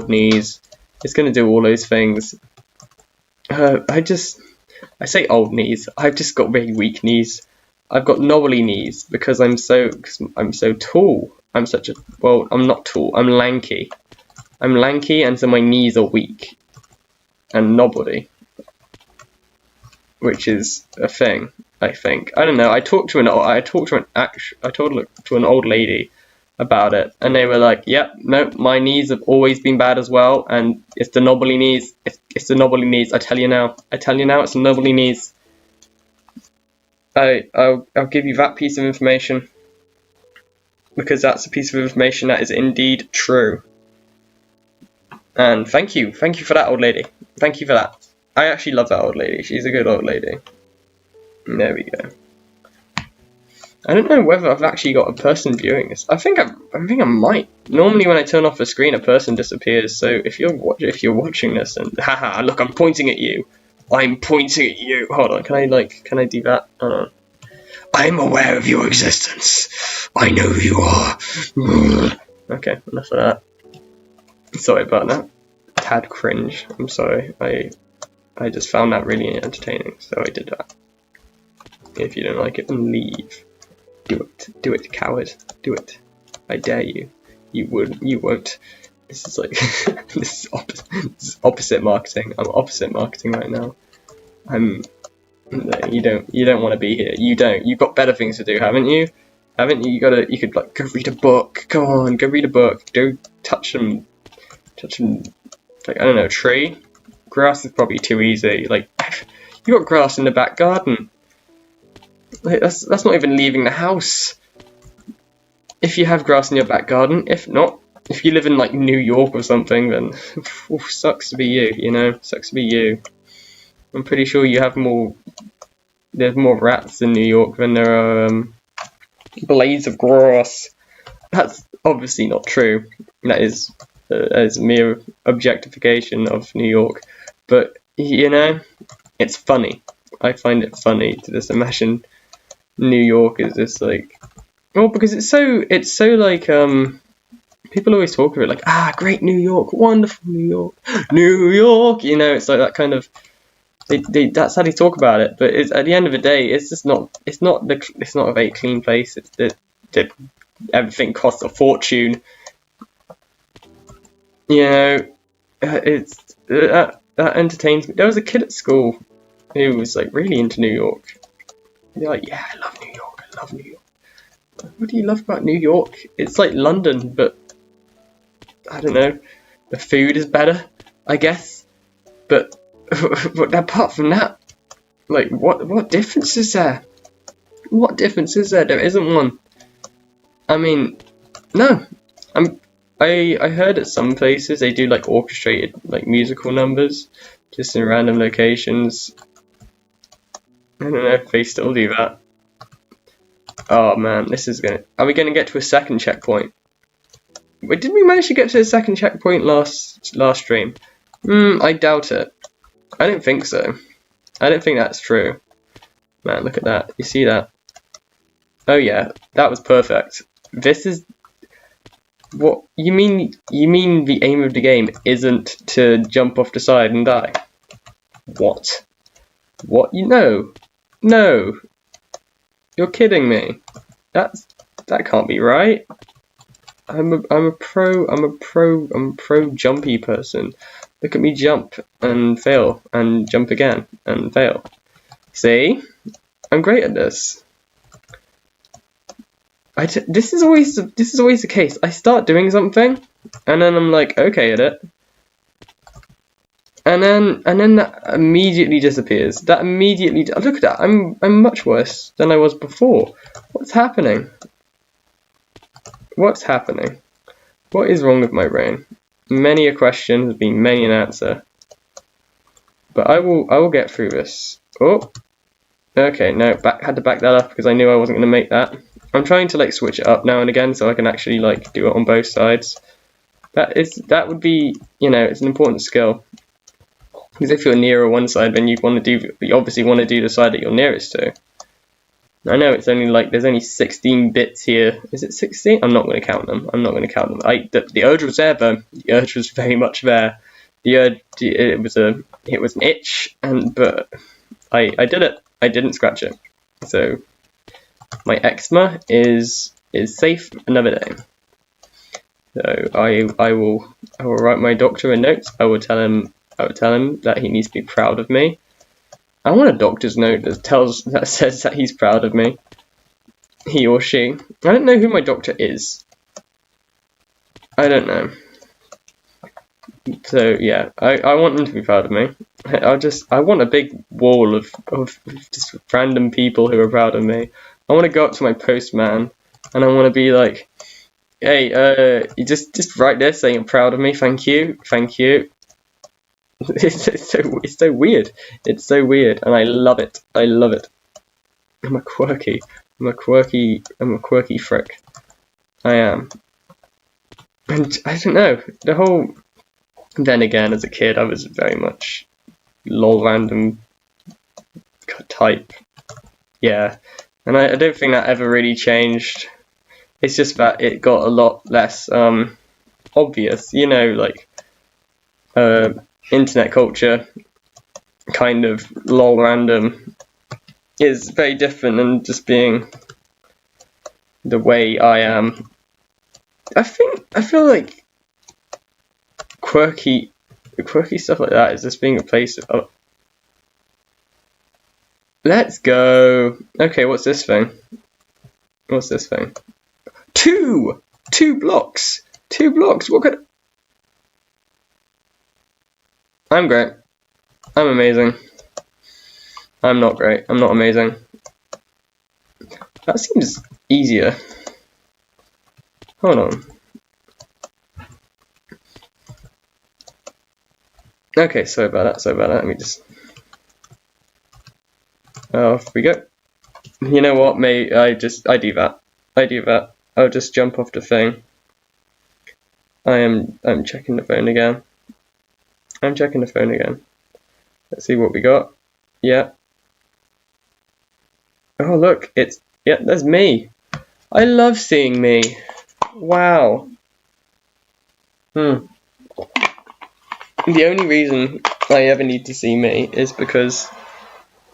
knees. It's gonna do all those things. I say old knees. I've just got very weak knees. I've got knobbly knees because I'm so tall. I'm not tall. I'm lanky. I'm lanky, and so my knees are weak and knobbly, which is a thing. I think. I don't know. I talked to an old lady about it, and they were like, "Yep, no, my knees have always been bad as well, and it's the knobbly knees. It's the knobbly knees. I tell you now, it's the knobbly knees." I'll give you that piece of information because that's a piece of information that is indeed true. And thank you for that, old lady. Thank you for that. I actually love that old lady. She's a good old lady. There we go. I don't know whether I've actually got a person viewing this. I think I might. Normally, when I turn off the screen, a person disappears. So if you're watching this, and haha, look, I'm pointing at you. I'm pointing at you. Hold on, can I do that? Hold on. I'm aware of your existence. I know who you are. Okay, enough of that. Sorry about that. Tad cringe. I'm sorry. I just found that really entertaining, so I did that. If you don't like it, then leave. Do it, coward. Do it. I dare you. You won't. This is like this is opposite marketing. I'm opposite marketing right now. You don't want to be here. You don't. You've got better things to do, haven't you? Haven't you? You could like go read a book. Come on, go read a book. Don't touch them. Like, I don't know, tree. Grass is probably too easy. Like, you got grass in the back garden. Like, that's not even leaving the house. If you have grass in your back garden, if not, if you live in like New York or something, then sucks to be you. You know, sucks to be you. I'm pretty sure you have there's more rats in New York than there are blades of grass. That's obviously not true. That is mere objectification of New York. But you know, it's funny. I find it funny to just imagine New York is just like, well, because it's so like people always talk of it like, great New York, wonderful New York, New York. You know, it's like that kind of. That's how they talk about it, but at the end of the day, it's just not. It's not a very clean place. It's that everything costs a fortune. You know, that entertains me. There was a kid at school who was like really into New York. They're like, yeah, I love New York. I love New York. What do you love about New York? It's like London, but I don't know. The food is better, I guess, but. But apart from that, like, what difference is there? What difference is there? There isn't one. I mean, no. I heard at some places they do like orchestrated like musical numbers just in random locations. I don't know if they still do that. Oh man, are we gonna get to a second checkpoint? Wait, did we manage to get to a second checkpoint last stream? I doubt it. I don't think so. I don't think that's true. Man, look at that. You see that? Oh yeah, that was perfect. This is what you mean. You mean the aim of the game isn't to jump off the side and die? What? What? You know? No. You're kidding me. That can't be right. I'm a pro jumpy person. Look at me jump and fail and jump again and fail. See? I'm great at this. This is always the case. I start doing something and then I'm like okay at it. And then that immediately disappears. Look at that. I'm much worse than I was before. What's happening? What's happening? What is wrong with my brain? Many a question has been many an answer. But I will get through this. Oh. Okay, no, had to back that up because I knew I wasn't going to make that. I'm trying to like switch it up now and again so I can actually like do it on both sides. That would be, you know, it's an important skill. Because if you're nearer one side, then you obviously want to do the side that you're nearest to. I know it's only like there's only 16 bits here. Is it 16? I'm not going to count them. The urge was there though. The urge was very much there it was an itch, but I did it. I didn't scratch it. So my eczema is safe another day. So I will write my doctor a note. I will tell him that he needs to be proud of me. I want a doctor's note that says that he's proud of me. He or she. I don't know who my doctor is. I don't know. So yeah, I want them to be proud of me. I want a big wall of just random people who are proud of me. I want to go up to my postman and I want to be like, hey, you just write this saying you're proud of me. Thank you. It's so weird. It's so weird, and I love it. I'm a quirky frick. I am. And I don't know, the whole... Then again, as a kid, I was very much lol random type. Yeah. And I don't think that ever really changed. It's just that it got a lot less obvious, you know, like internet culture kind of lol random is very different than just being the way I am. I feel like quirky stuff like that is just being replaced with... Oh. Let's go. Okay, what's this thing? Two blocks. What could... I'm great. I'm amazing. I'm not great. I'm not amazing. That seems easier. Hold on. Okay, sorry about that. Let me just... Off we go. You know what, mate? I do that. I'll just jump off the thing. I'm checking the phone again. Let's see what we got. Yeah. Oh look, there's me. I love seeing me. Wow. The only reason I ever need to see me is because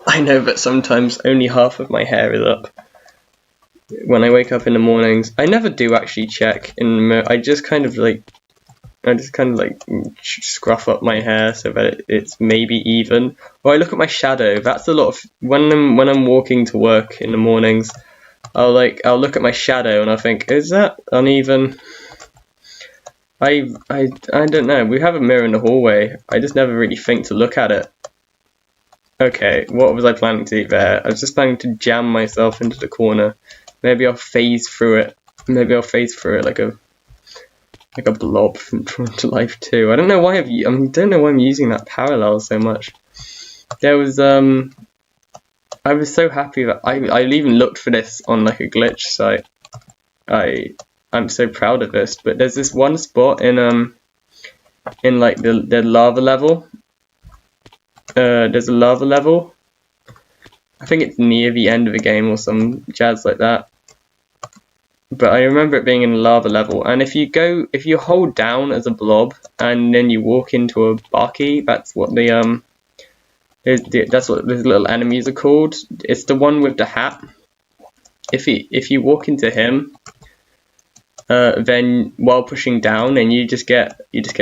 I know that sometimes only half of my hair is up. When I wake up in the mornings, I never do actually check in the mirror. I just kind of like scruff up my hair so that it's maybe even. Or I look at my shadow. That's a lot of when I'm walking to work in the mornings. I'll look at my shadow and I think, is that uneven? I don't know. We have a mirror in the hallway. I just never really think to look at it. Okay, what was I planning to do there? I was just planning to jam myself into the corner. Maybe I'll phase through it. Like a blob from Drawn to Life 2. I don't know why I'm using that parallel so much. There was I was so happy that I even looked for this on like a glitch site. I'm so proud of this, but there's this one spot in like the lava level. There's a lava level. I think it's near the end of the game or some jazz like that. But I remember it being in a lava level, and if you hold down as a blob and then you walk into a Baki, that's what that's what these little enemies are called. It's the one with the hat. If you walk into him, then while pushing down, and you just get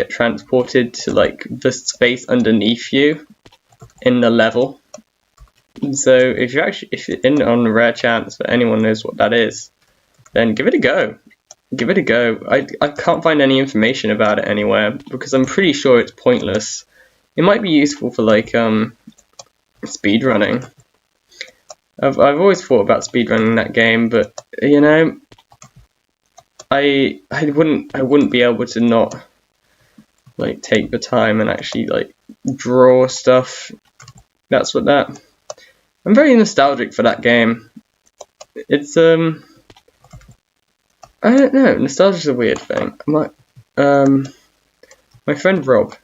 transported to like the space underneath you in the level. So if you're in on a rare chance that anyone knows what that is, then give it a go. I can't find any information about it anywhere because I'm pretty sure it's pointless. It might be useful for like speedrunning. I've always thought about speedrunning that game, but you know, I wouldn't be able to not like take the time and actually like draw stuff. I'm very nostalgic for that game. It's I don't know, nostalgia's a weird thing. My friend Rob,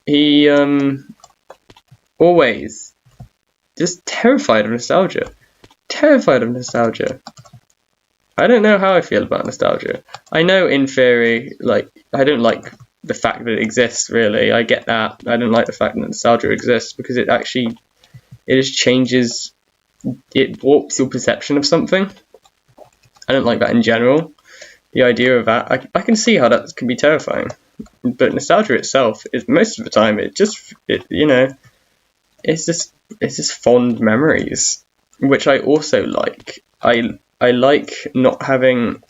he always just terrified of nostalgia. I don't know how I feel about nostalgia. I know in theory, like, I don't like the fact that it exists, really. I get that. I don't like the fact that nostalgia exists because it just changes, it warps your perception of something. I don't like that in general. The idea of that, I can see how that can be terrifying. But nostalgia itself is, most of the time, it's just fond memories, which I also like. I like having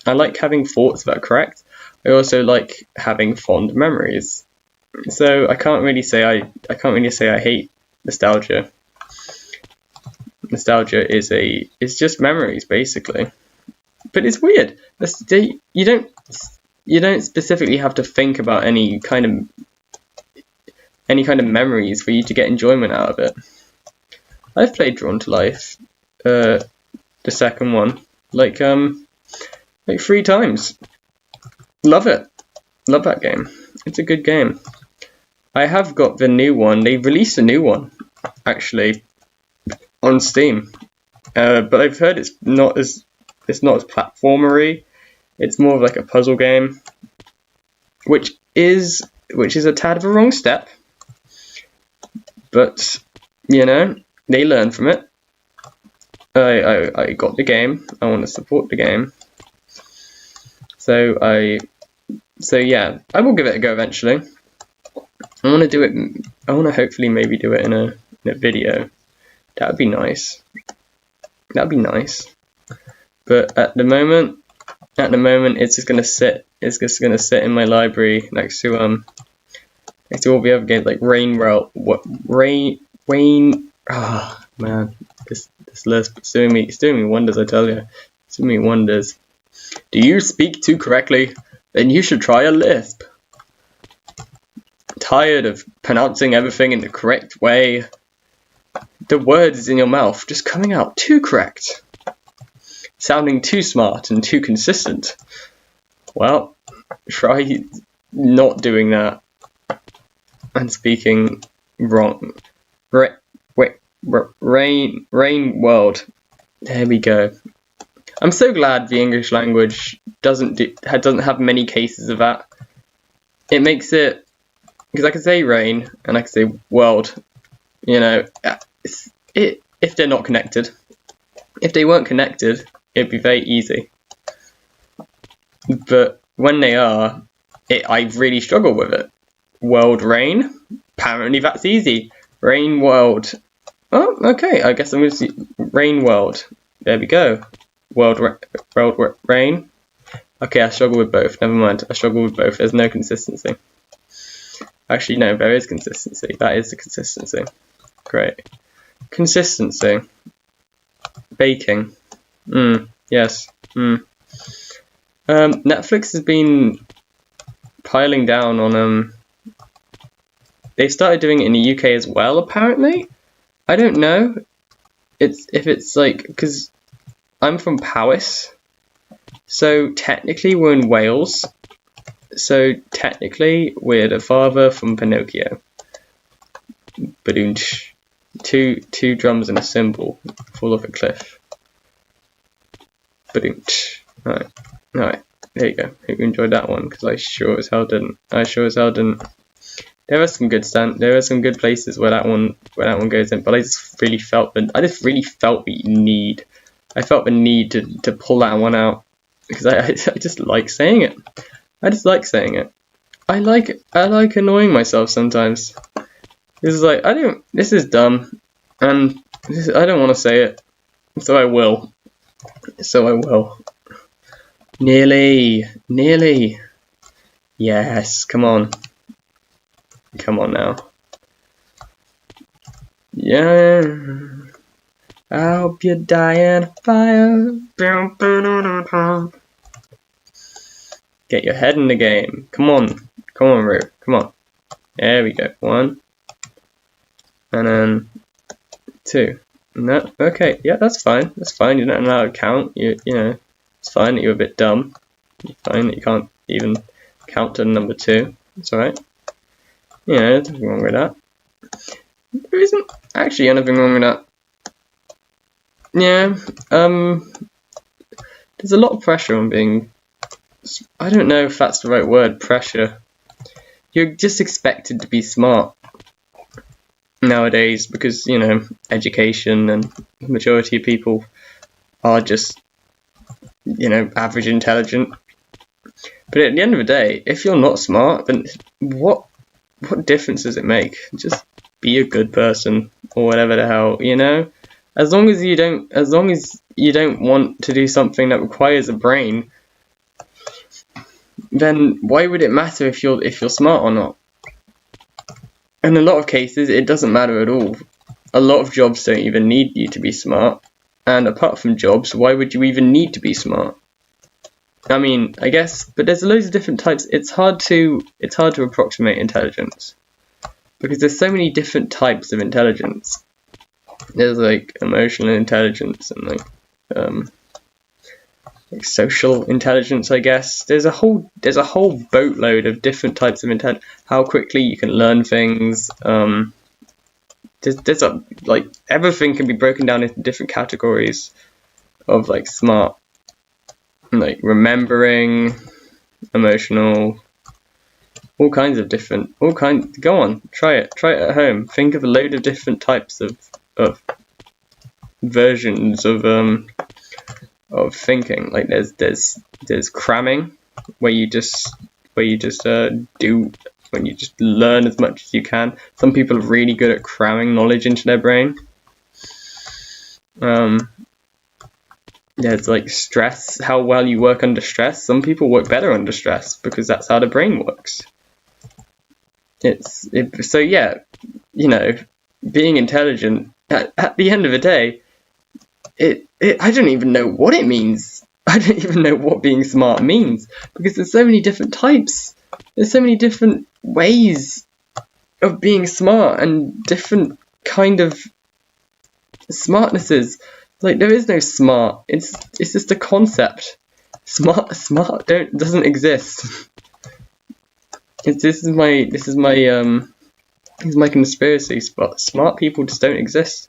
thoughts that are correct. I also like having fond memories. So I can't really say I hate nostalgia. Nostalgia is just memories, basically. But it's weird. You don't specifically have to think about any kind of memories for you to get enjoyment out of it. I've played Drawn to Life, the second one, like 3 times. Love it. Love that game. It's a good game. I have got the new one. They released a new one, actually, on Steam. But I've heard it's not as platformery. It's more of like a puzzle game, which is a tad of a wrong step. But they learn from it. I got the game. I want to support the game. So yeah, I will give it a go eventually. I want to do it. I want to hopefully maybe do it in a video. That'd be nice. That'd be nice. But at the moment, it's just gonna sit. It's just gonna sit in my library next to all the other games like Rain. Ah, man, this list is doing me wonders. I tell you, it's doing me wonders. Do you speak too correctly? Then you should try a lisp. Tired of pronouncing everything in the correct way? The words in your mouth just coming out too correct. Sounding too smart and too consistent. Well, try not doing that and speaking wrong. Rain world. There we go. I'm so glad the English language doesn't have many cases of that. It makes it, because I can say rain and I can say world. If they're not connected. If they weren't connected, it'd be very easy. But when they are, I really struggle with it. World rain? Apparently that's easy. Rain world. Oh, okay. I guess I'm going to see rain world. There we go. World rain. Okay, I struggle with both. Never mind. I struggle with both. There's no consistency. Actually, no, there is consistency. That is the consistency. Great. Consistency. Baking. Yes. Netflix has been piling down on they started doing it in the UK as well, apparently. I don't know. It's like, because I'm from Powys, so technically we're in Wales. So technically we're the father from Pinocchio. Badoonch. Two drums and a cymbal fall off a cliff. Badoonch. Alright. There you go. Hope you enjoyed that one, because I sure as hell didn't. There are some good places where that one goes in, but I just really felt the need. I felt the need to pull that one out, because I just like saying it. I like annoying myself sometimes. This is dumb, and I don't want to say it, so I will. Nearly. Yes, come on now. Yeah. I hope you die in a fire. Get your head in the game. Come on, Roo. Come on. There we go. 1. And then 2. No, okay. Yeah, that's fine. You're not allowed to count. It's fine that you're a bit dumb. It's fine that you can't even count to number 2. It's alright. There's nothing wrong with that. There isn't actually anything wrong with that. Yeah, there's a lot of pressure on being, I don't know if that's the right word, pressure. you're just expected to be smart nowadays because, you know, education and the majority of people are just, you know, average intelligent. But at the end of the day, if you're not smart, then what difference does it make? Just be a good person or whatever the hell, you know? As long as you don't want to do something that requires a brain, then why would it matter if you're smart or not? In a lot of cases, it doesn't matter at all. A lot of jobs don't even need you to be smart. And apart from jobs, why would you even need to be smart? I mean, I guess, but there's loads of different types. It's hard to approximate intelligence because there's so many different types of intelligence. There's like emotional intelligence and like social intelligence, I guess. There's a whole boatload of different types of intelligence. How quickly you can learn things. There's like everything can be broken down into different categories of like smart, like remembering, emotional, all kinds of different, Go on, try it at home. Think of a load of different types of versions of thinking. Like there's cramming, where you just learn as much as you can. Some people are really good at cramming knowledge into their brain. There's like stress, how well you work under stress. Some people work better under stress because that's how the brain works. So yeah, you know, being intelligent at the end of the day, I don't even know what it means. I don't even know what being smart means because there's so many different types. There's so many different ways of being smart and different kind of smartnesses. Like there is no smart. It's just a concept. Smart doesn't exist. This is my conspiracy spot. Smart people just don't exist.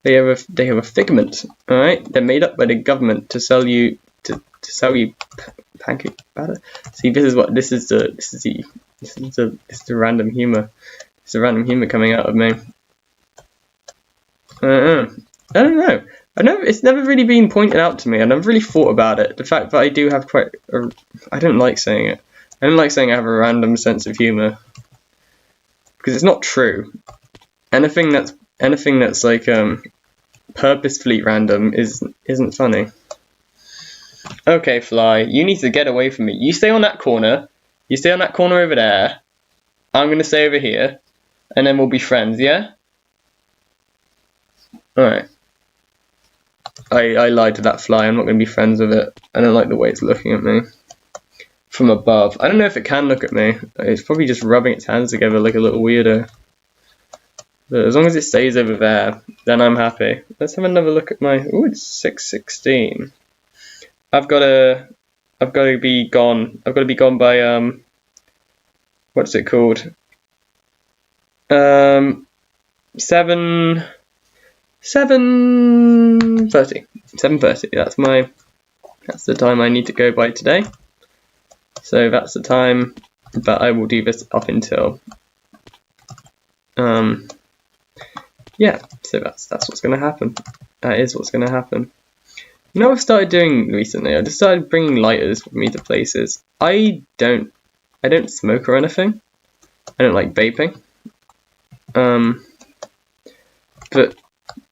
They have a figment. All right, they're made up by the government to sell you pancake batter. See, this is the random humor. It's the random humor coming out of me. I don't know. It's never really been pointed out to me, and I've really thought about it. The fact that I do have I don't like saying it. I don't like saying I have a random sense of humor because it's not true. Anything that's like purposefully random isn't funny. Okay, Fly, you need to get away from me. You stay on that corner. You stay on that corner over there. I'm gonna stay over here, and then we'll be friends. Yeah. All right. I lied to that fly. I'm not going to be friends with it. I don't like the way it's looking at me from above. I don't know if it can look at me. It's probably just rubbing its hands together like a little weirdo. But as long as it stays over there, then I'm happy. Let's have another look at my... Ooh, it's 6:16. I've got to be gone. I've got to be gone by what's it called? 7:30. 7:30. That's the time I need to go by today. So that's the time that I will do this up until. Yeah. So that's what's going to happen. That is what's going to happen. You know what I've started doing recently? I just started bringing lighters with me to places. I don't smoke or anything. I don't like vaping. But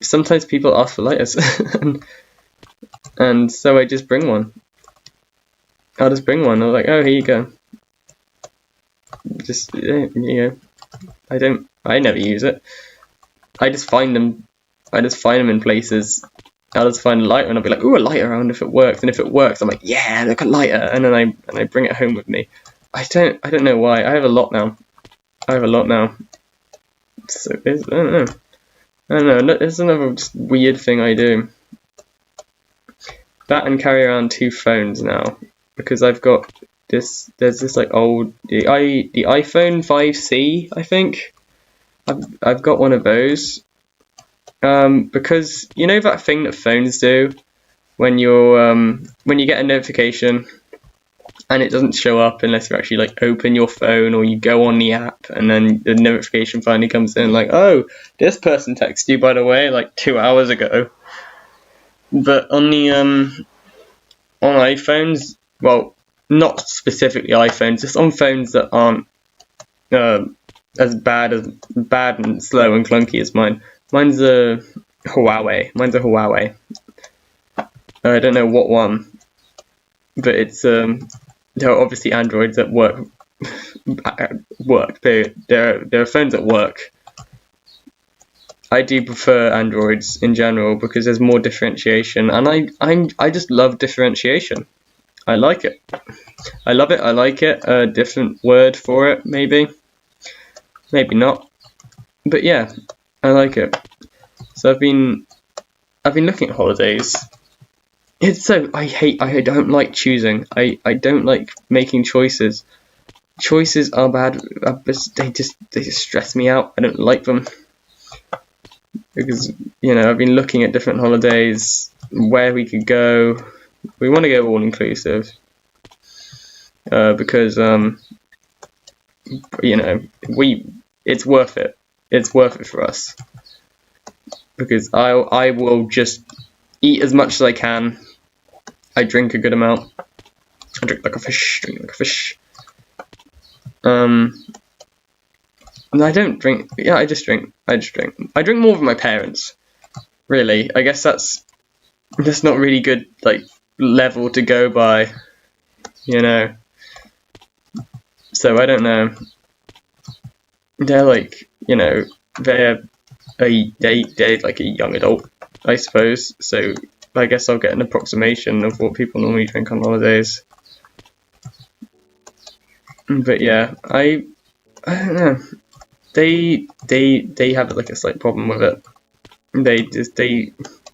sometimes people ask for lighters, and so I just bring one. I'll just bring one. I'm like, oh, here you go. Just I never use it. I just find them in places. I'll just find a lighter and I'll be like, ooh, a lighter. I wonder if it works. And if it works, I'm like, yeah, look, a lighter. And then I bring it home with me. I don't know why. I have a lot now. So I don't know. It's another just weird thing I do. That and carry around 2 phones now because I've got this. There's this like old the iPhone 5C, I think. I've got one of those. Because you know that thing that phones do when you get a notification and it doesn't show up unless you actually like open your phone or you go on the app, and then the notification finally comes in like, oh, this person texted you, by the way, like 2 hours ago. But on the on iPhones, well, not specifically iPhones, just on phones that aren't as bad and slow and clunky as mine. Mine's a Huawei. I don't know what one, but it's there are obviously Androids that work. There are phones that work. I do prefer Androids in general because there's more differentiation, and I just love differentiation. I like it. I love it. I like it. A different word for it, maybe not, but yeah, I like it. So I've been looking at holidays. It's so I don't like choosing. I don't like making choices. Choices are bad. They just stress me out. I don't like them because I've been looking at different holidays, where we could go. We want to go all inclusive because it's worth it. It's worth it for us because I will just eat as much as I can. I drink a good amount. I drink like a fish. And I don't drink. Yeah, I just drink. I drink more than my parents. Really, I guess that's not really good level to go by. So I don't know. They're they're like a young adult, I suppose. So I guess I'll get an approximation of what people normally drink on holidays. But yeah, I don't know. They have a slight problem with it.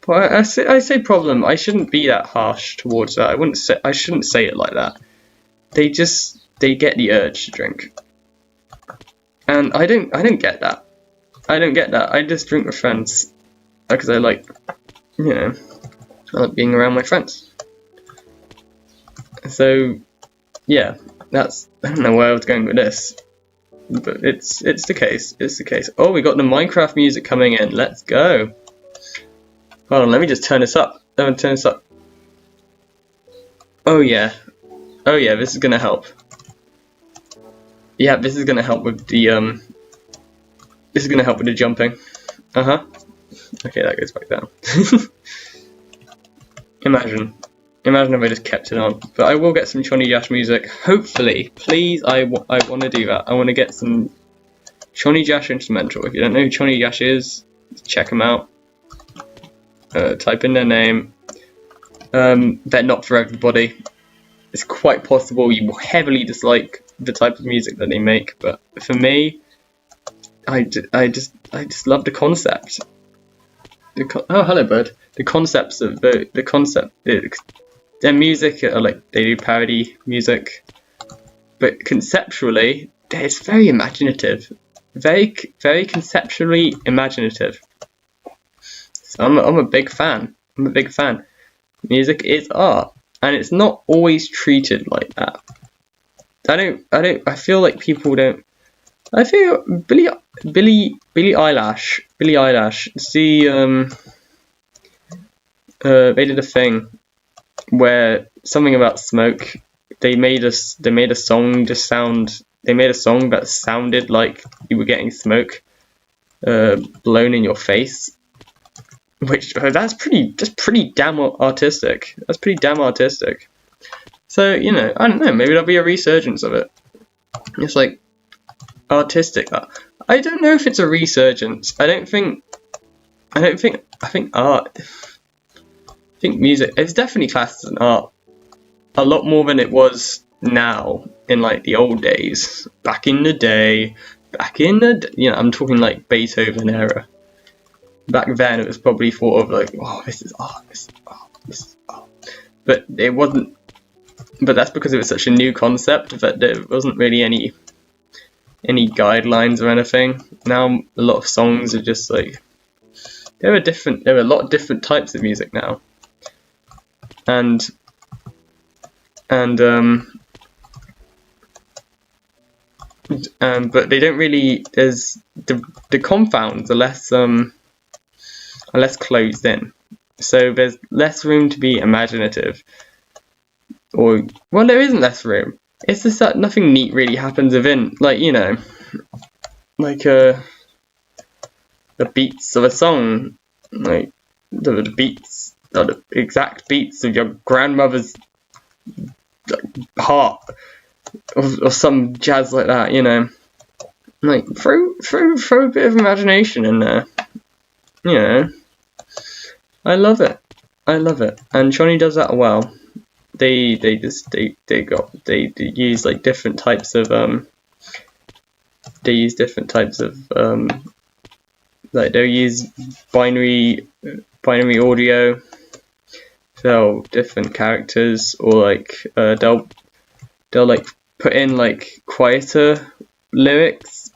I say problem. I shouldn't be that harsh towards that. I shouldn't say it like that. They get the urge to drink, and I don't get that. I just drink with friends because I like being around my friends. So yeah, I don't know where I was going with this, but it's the case. It's the case. Oh, we got the Minecraft music coming in. Let's go. Hold on, let me just turn this up. Oh yeah, this is gonna help. Yeah, this is gonna help with the This is gonna help with the jumping. Okay, that goes back down. Imagine if I just kept it on. But I will get some Johnny Dash music. Hopefully, please. I want to do that. I want to get some Johnny Dash instrumental. If you don't know who Johnny Dash is, check him out. Type in their name. They're not for everybody. It's quite possible you will heavily dislike the type of music that they make, but for me, I just love the concept. Oh, hello, bud. The concepts of the concept. Their music are they do parody music, but conceptually, it's very imaginative, very conceptually imaginative. So I'm a big fan. Music is art, and it's not always treated like that. I feel like people don't. I feel Billie Eilish. See, they did a thing where something about smoke. They made a song that sounded like you were getting smoke blown in your face. Which that's pretty damn artistic. That's pretty damn artistic. So I don't know. Maybe there'll be a resurgence of it. It's artistic. I don't know if it's a resurgence. I think art. I think music. It's definitely classed as an art. A lot more than it was now in the old days. Back in the day. I'm talking Beethoven era. Back then, it was probably thought of oh, this is art, this is art. But it wasn't. But that's because it was such a new concept that there wasn't really any guidelines or anything. Now a lot of songs are just there are a lot of different types of music now, and but they don't really. There's the confounds are less closed in, so there's less room to be imaginative. Or well, there isn't less room. It's just that nothing neat really happens within, like like the beats of a song, like the beats, or the exact beats of your grandmother's heart, or some jazz like that, Like throw a bit of imagination in there, I love it, and Johnny does that well. They use like different types of like they'll use binary audio, so different characters, or like they'll like put in like quieter lyrics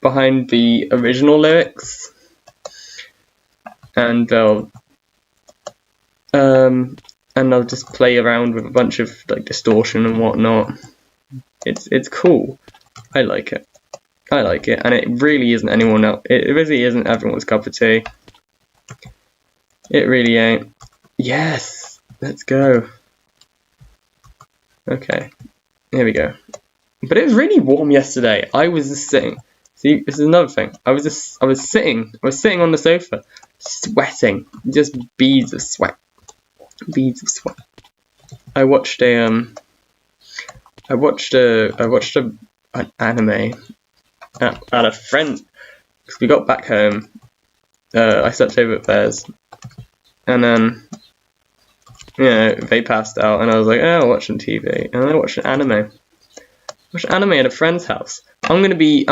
behind the original lyrics, and they'll just play around with a bunch of like distortion and whatnot. It's cool. I like it, and it really isn't anyone else. It really isn't everyone's cup of tea. It really ain't. Yes, let's go. Okay, here we go. But it was really warm yesterday. I was just sitting. See, this is another thing. I was sitting on the sofa, sweating, just beads of sweat. I watched an anime at a friend, because we got back home. I slept over at theirs, and then they passed out, and I was like, oh, watching TV, and I watched an anime. At a friend's house. I'm gonna be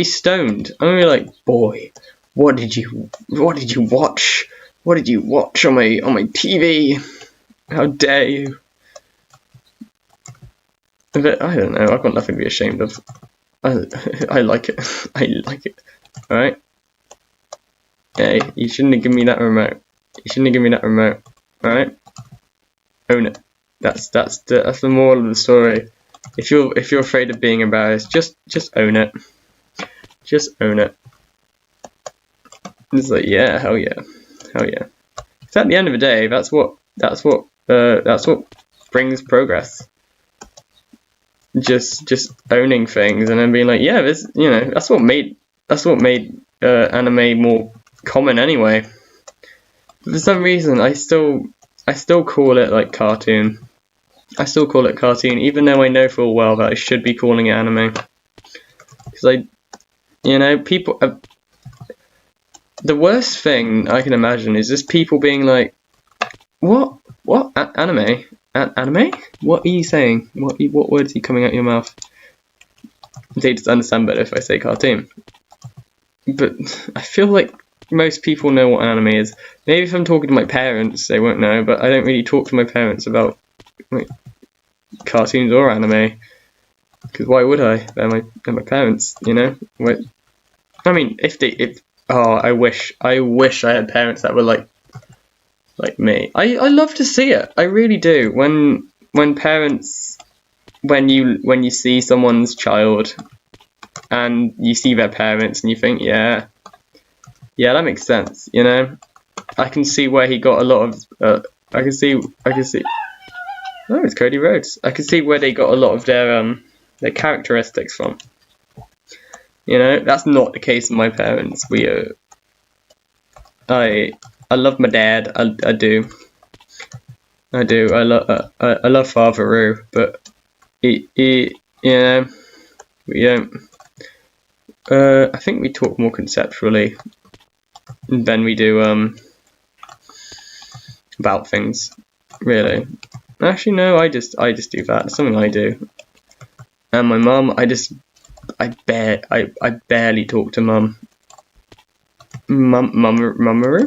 stoned. I'm gonna be like, boy, what did you watch? What did you watch on my TV? How dare you? But I don't know. I've got nothing to be ashamed of. I like it. I like it. All right. Hey, you shouldn't have given me that remote. All right. Own it. That's the moral of the story. If you're afraid of being embarrassed, just own it. Just own it. It's like, yeah, hell yeah. Because at the end of the day, that's what brings progress. Just owning things and then being like, yeah, this, that's what made anime more common anyway. But for some reason, I still call it like cartoon. I still call it cartoon, even though I know full well that I should be calling it anime. Because people. The worst thing I can imagine is just people being like, "What? Anime? Anime? What are you saying? What words are you coming out of your mouth?" They just understand better if I say cartoon. But I feel like most people know what anime is. Maybe if I'm talking to my parents, they won't know. But I don't really talk to my parents about cartoons or anime, because why would I? They're my parents, I mean, I wish I had parents that were like me. I love to see it. I really do. When parents, when you see someone's child and you see their parents and you think, yeah, that makes sense. I can see where he got a lot of. I can see. Oh, it's Cody Rhodes. I can see where they got a lot of their characteristics from. That's not the case with my parents. I love my dad. I do. I love Father Roo, but we don't. I think we talk more conceptually than we do about things, really. Actually, no. I just do that. It's something I do. And my mum, I barely talk to mum. Mummy Roo.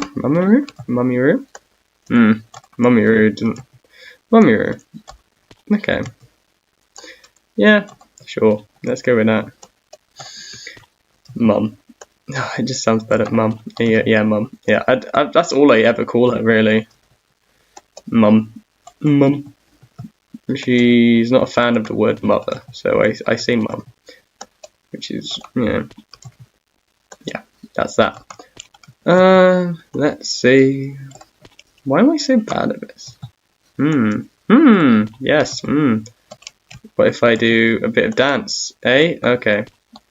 Okay. Yeah, sure. Let's go with that. Mum. It just sounds better. Mum. Yeah, mum. Yeah, that's all I ever call her, really. Mum. She's not a fan of the word mother, so I say mum, which is, you know, yeah, that's that. Let's see. Why am I so bad at this? Yes, What if I do a bit of dance? Eh? Okay.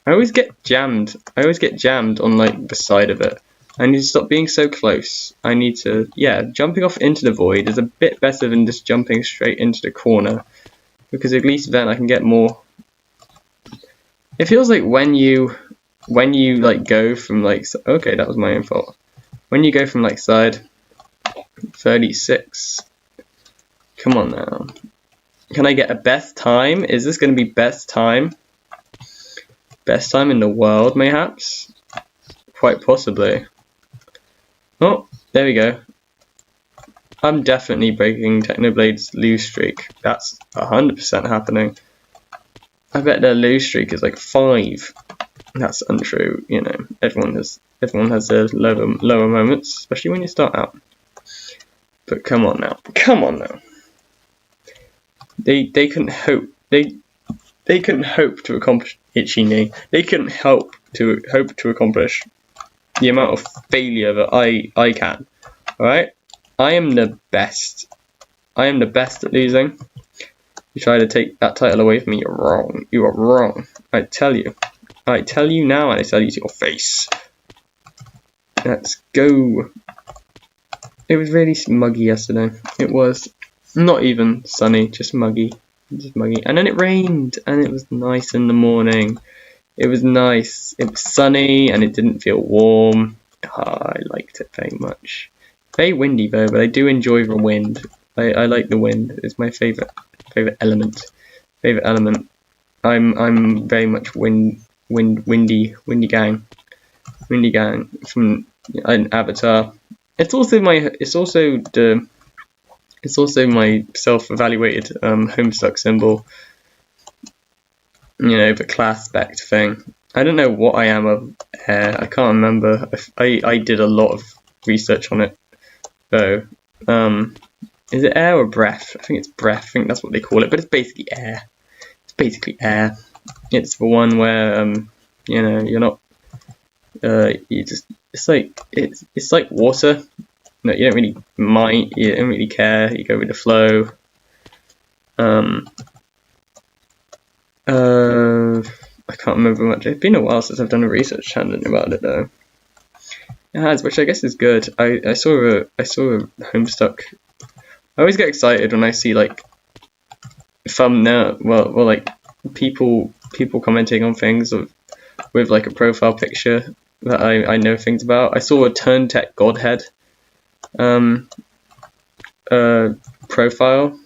I always get jammed. I always get jammed on, like, the side of it. I need to stop being so close. I need to, yeah, jumping off into the void is a bit better than just jumping straight into the corner, because at least then I can get more. It feels like when you like go from like, okay, that was my own fault. When you go from like side 36, come on now. Can I get a best time? Is this going to be best time? Best time in the world, mayhaps? Quite possibly. Oh, there we go. I'm definitely breaking Technoblade's lose streak. That's 100% happening. I bet their lose streak is like 5. That's untrue, you know. Everyone has their lower moments, especially when you start out. But come on now. Come on now. They couldn't hope. They couldn't hope to accomplish Itchy Knee. They couldn't hope to accomplish the amount of failure that I can. Alright? I am the best. I am the best at losing. You try to take that title away from me, you're wrong. You are wrong. I tell you. I tell you now, and I tell you to your face. Let's go. It was really muggy yesterday. It was not even sunny, just muggy. Just muggy. And then it rained, and it was nice in the morning. It was nice. It was sunny, and it didn't feel warm. I liked it very much. Very windy though, but I do enjoy the wind. I like the wind. It's my favorite element. Favorite element. I'm very much windy gang. Windy gang from an Avatar. It's also my self-evaluated Homestuck symbol. You know, the class spec thing. I don't know what I am of air. I can't remember. I did a lot of research on it though. Is it air or breath? I think it's breath. I think that's what they call it, but it's basically air. It's basically air. It's the one where you know, you're not it's like water. No, you don't really mind, you don't really care, you go with the flow. I can't remember much. It's been a while since I've done a research channel about it though. It has, which I guess is good. I saw a Homestuck. I always get excited when I see like thumbnail, well like people commenting on things with like a profile picture that I know things about. I saw a Turntech Godhead profile,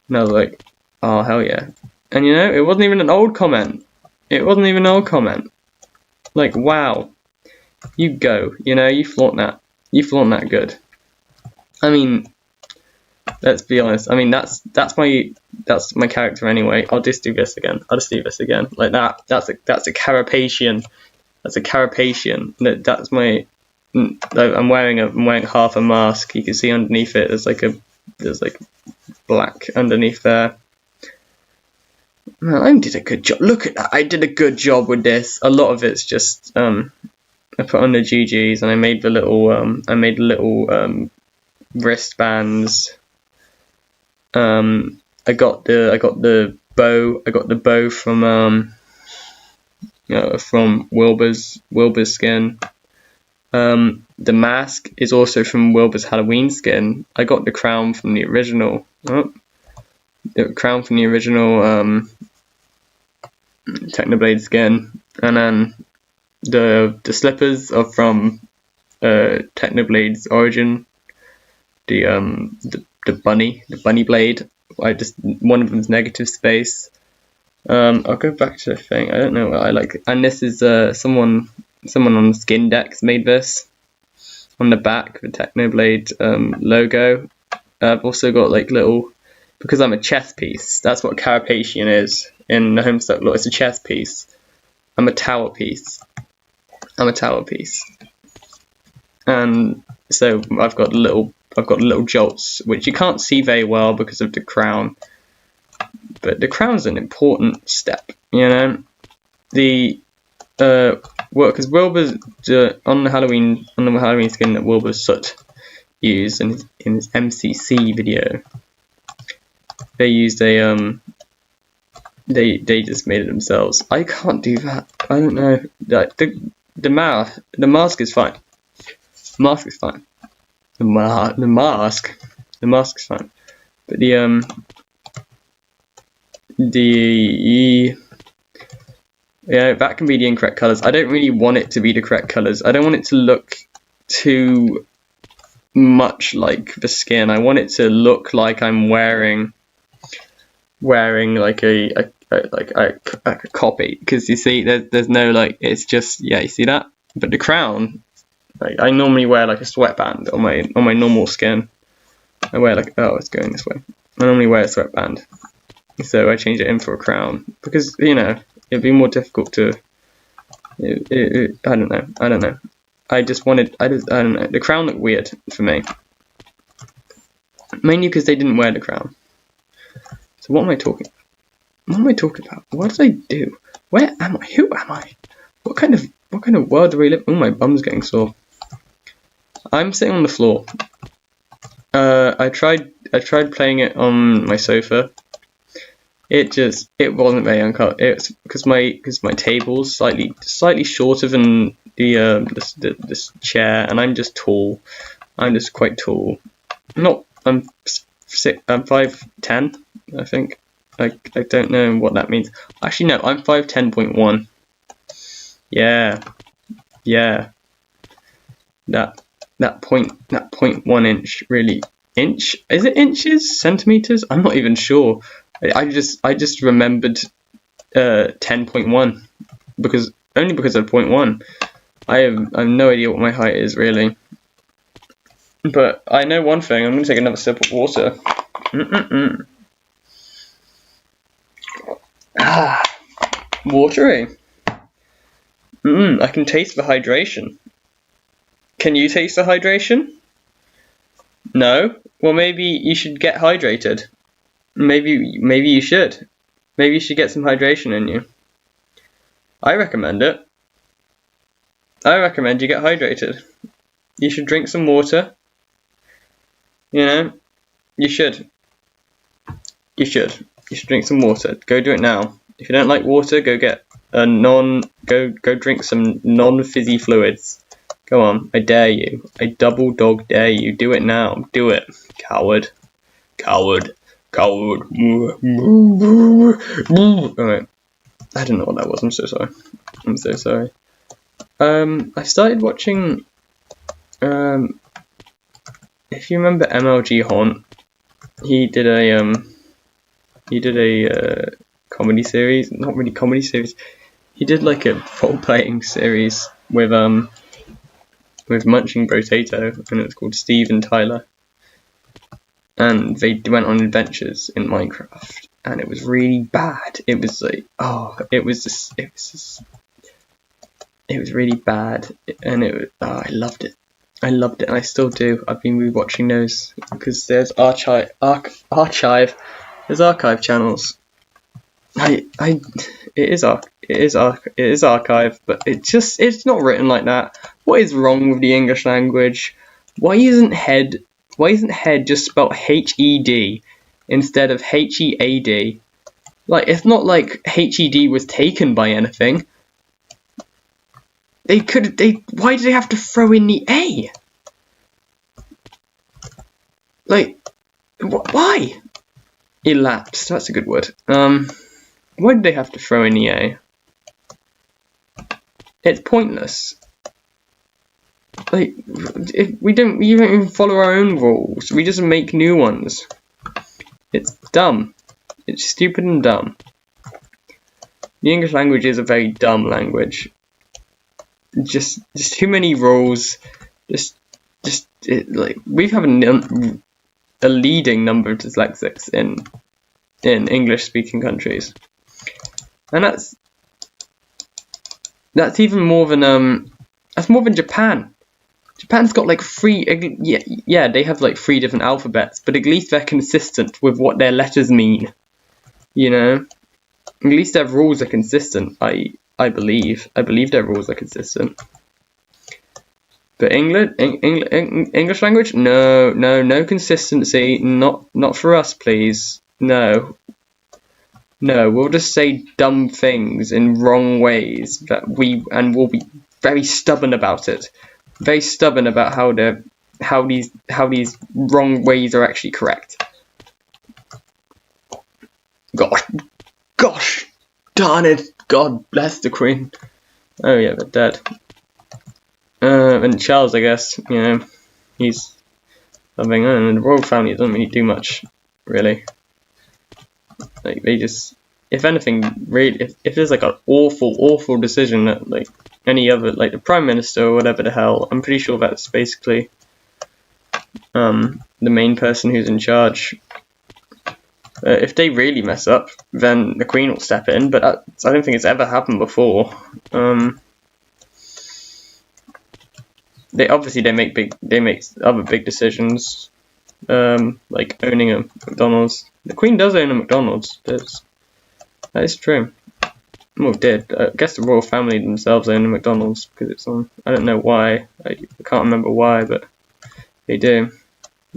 and I was like, oh hell yeah. And you know, it wasn't even an old comment. It wasn't even an old comment. Like, wow. You go, you know, you flaunt that. You flaunt that good. I mean, let's be honest. I mean, that's my character anyway. I'll just do this again. Like that. That's a carapacian. That's a carapacian. That's my. I'm wearing half a mask. You can see underneath it. There's like black underneath there. I did a good job. Look at that. I did a good job with this. A lot of it's just I put on the GGs and I made the little wristbands. I got the bow from Wilbur's skin. The mask is also from Wilbur's Halloween skin. I got the crown from the original. Technoblade skin, and then the slippers are from Technoblade's origin. The bunny blade. One of them's negative space. I'll go back to the thing. I don't know what I like. And this is someone on Skin Decks made this. On the back, the Technoblade logo. I've also got like little, because I'm a chess piece. That's what Carapacian is in the Homestuck lore. It's a chess piece. I'm a tower piece. And so I've got little jolts, which you can't see very well because of the crown. but the crown's an important step, you know. The well, because Wilbur's on the Halloween skin that Wilbur Soot used in his MCC video, they used a they just made it themselves. I can't do that. I don't know. The mask is fine. The mask is fine. The mask is fine. But yeah, that can be the incorrect colours. I don't really want it to be the correct colours. I don't want it to look too much like the skin. I want it to look like I'm wearing like a copy, because you see there's no like, it's just, yeah, you see that. But the crown, like, I normally wear like a sweatband on my normal skin. I wear like, oh, it's going this way. I normally wear a sweatband, so I changed it in for a crown because, you know, it'd be more difficult to. I don't know. I don't know. The crown looked weird for me, mainly because they didn't wear the crown. So what am I talking about? What am I talking about? What did I do? Where am I? Who am I? What kind of world do we live? Oh, my bum's getting sore. I'm sitting on the floor. I tried playing it on my sofa. It wasn't very uncomfortable. It's because my table's slightly shorter than this chair, and I'm just tall. I'm just quite tall. I'm 5'10", I think. I don't know what that means. Actually, no, I'm 5'10.1". Yeah. That 0.1 inch, really. Inch? Is it inches? Centimeters? I'm not even sure. I just remembered 10.1 because of 0.1. I have no idea what my height is really. But I know one thing. I'm gonna take another sip of water. Watery. I can taste the hydration. Can you taste the hydration? No? Well, maybe you should get hydrated. Maybe you should. Maybe you should get some hydration in you. I recommend it. I recommend you get hydrated. You should drink some water. You know? You should. You should drink some water. Go do it now. If you don't like water, go get go drink some non-fizzy fluids. Go on, I dare you. I double dog dare you. Do it now. Do it. Coward. Alright. I don't know what that was. I'm so sorry. I started watching, if you remember MLG Haunt, he did a comedy series, not really comedy series. He did like a role-playing series with Munching Potato, and it was called Steve and Tyler. And they went on adventures in Minecraft, and it was really bad. It was like, it was really bad, and I loved it. And I still do. I've been rewatching those because there's archive channels. It is archive, but it's not written like that. What is wrong with the English language? Why isn't head just spelled H-E-D instead of H-E-A-D? Like, it's not like H-E-D was taken by anything. Why did they have to throw in the A? Like, why? Elapsed, that's a good word. Why did they have to throw in the A? It's pointless. Like, we don't even follow our own rules. We just make new ones. It's dumb. It's stupid and dumb. The English language is a very dumb language. Just too many rules. Like, we have a leading number of dyslexics in English-speaking countries, and that's even more than Japan. Japan's got like they have like 3 different alphabets, but at least they're consistent with what their letters mean. You know, at least their rules are consistent. I believe their rules are consistent. But English language, no consistency. Not for us, please. No, we'll just say dumb things in wrong ways and we'll be very stubborn about it. Very stubborn about how these wrong ways are actually correct. Gosh, darn it! God bless the Queen. Oh yeah, they're dead. And Charles, I guess, you know, he's something. And the royal family doesn't really do much, really. Like they just, if anything, really, if there's like an awful decision that like any other, like the Prime Minister or whatever the hell, I'm pretty sure that's basically the main person who's in charge. If they really mess up, then the Queen will step in, but I don't think it's ever happened before. They make other big decisions, like owning a McDonald's. The Queen does own a McDonald's. That is true. Well, did. I guess the royal family themselves own a McDonald's because it's on. I don't know why. I can't remember why, but they do.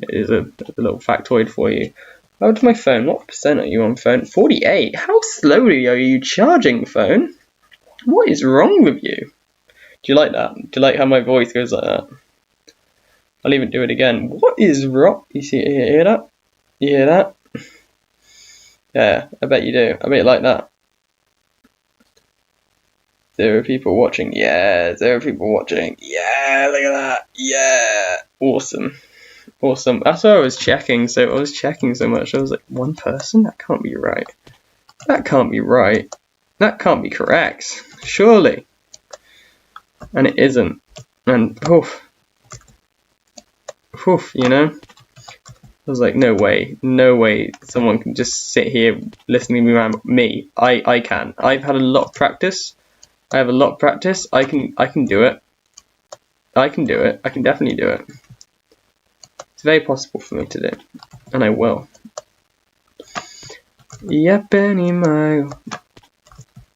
It is a little factoid for you. Oh, to my phone. What percent are you on phone? 48. How slowly are you charging, phone? What is wrong with you? Do you like that? Do you like how my voice goes like that? I'll even do it again. What is wrong? You hear that? You hear that? Yeah, I bet you do. I bet you like that. 0 people watching. Yeah, 0 people watching. Yeah, look at that. Yeah, awesome. Awesome. That's why I was checking. So I was checking so much. I was like, 1 person? That can't be right. That can't be right. That can't be correct. Surely. And it isn't. And you know. I was like, no way someone can just sit here listening to me. I can. I've had a lot of practice. I have a lot of practice. I can do it. I can do it. I can definitely do it. It's very possible for me to do. And I will. Yep, any mile.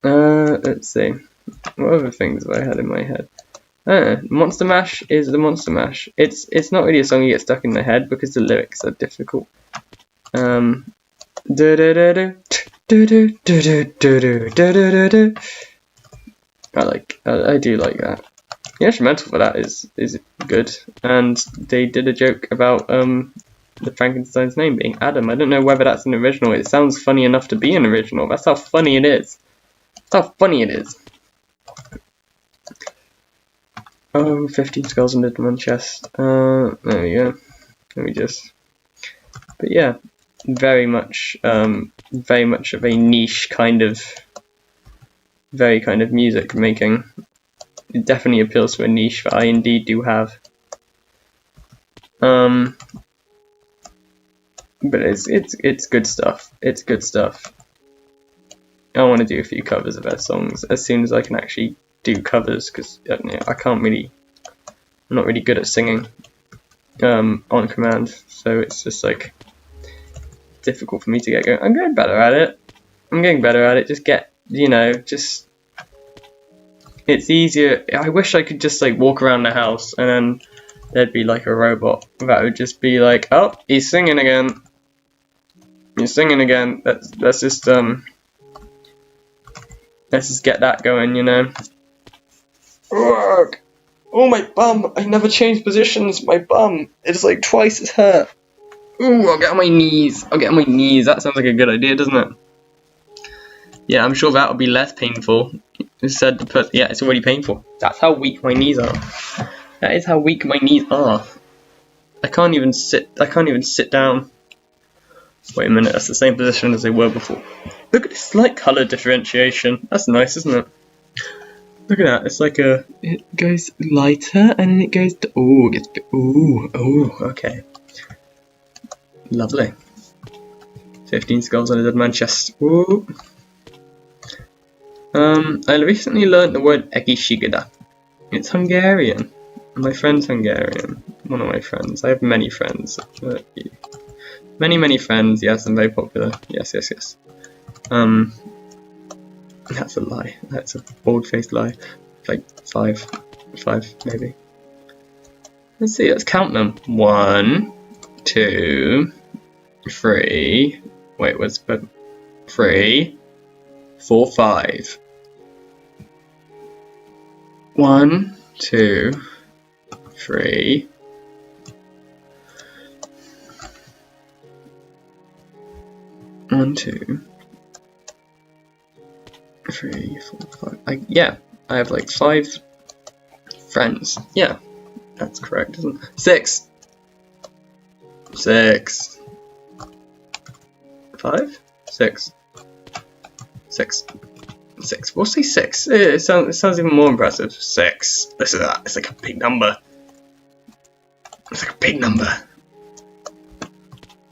Let's see. What other things have I had in my head? Monster Mash is the Monster Mash. It's not really a song you get stuck in the head because the lyrics are difficult. I do like that. The instrumental for that is good, and they did a joke about the Frankenstein's name being Adam. I don't know whether that's an original. It sounds funny enough to be an original. That's how funny it is. That's how funny it is. Oh, 15 skulls under the chest. There we go. Let me just. But yeah, very much of a niche kind of, music making. It definitely appeals to a niche that I indeed do have. But it's good stuff. It's good stuff. I want to do a few covers of their songs as soon as I can actually do covers, because I can't really. I'm not really good at singing on command, so it's just like difficult for me to get going. I'm getting better at it. Just it's easier. I wish I could just like walk around the house and then there'd be like a robot that would just be like, oh, he's singing again. He's singing again. Let's just get that going, you know. Ugh. Oh, my bum! I never changed positions. My bum. It's like twice as hurt. Ooh, I'll get on my knees. That sounds like a good idea, doesn't it? Yeah, I'm sure that'll be less painful. Instead, yeah, it's already painful. That's how weak my knees are. That is how weak my knees are. I can't even sit down. Wait a minute, that's the same position as they were before. Look at this slight colour differentiation. That's nice, isn't it? Look at that. It's like it goes lighter and then it goes to, okay. Lovely. 15 skulls on a dead man's chest. Ooh. I recently learned the word egészségedé. It's Hungarian. My friend's Hungarian. One of my friends. I have many friends. Many friends. Yes, I'm very popular. Yes. That's a lie. That's a bold-faced lie. Like five maybe. Let's see. Let's count them. 1, 2, 3. Wait, what's 3, 4, 5. 1, 2, 3. 1, 2, 3, 4, 5. Yeah, I have like 5 friends. Yeah, that's correct, isn't it? 6. 6. 5? 6. 6. 6. We'll say 6. It sounds even more impressive. 6. This is that. It's like a big number. It's like a big number.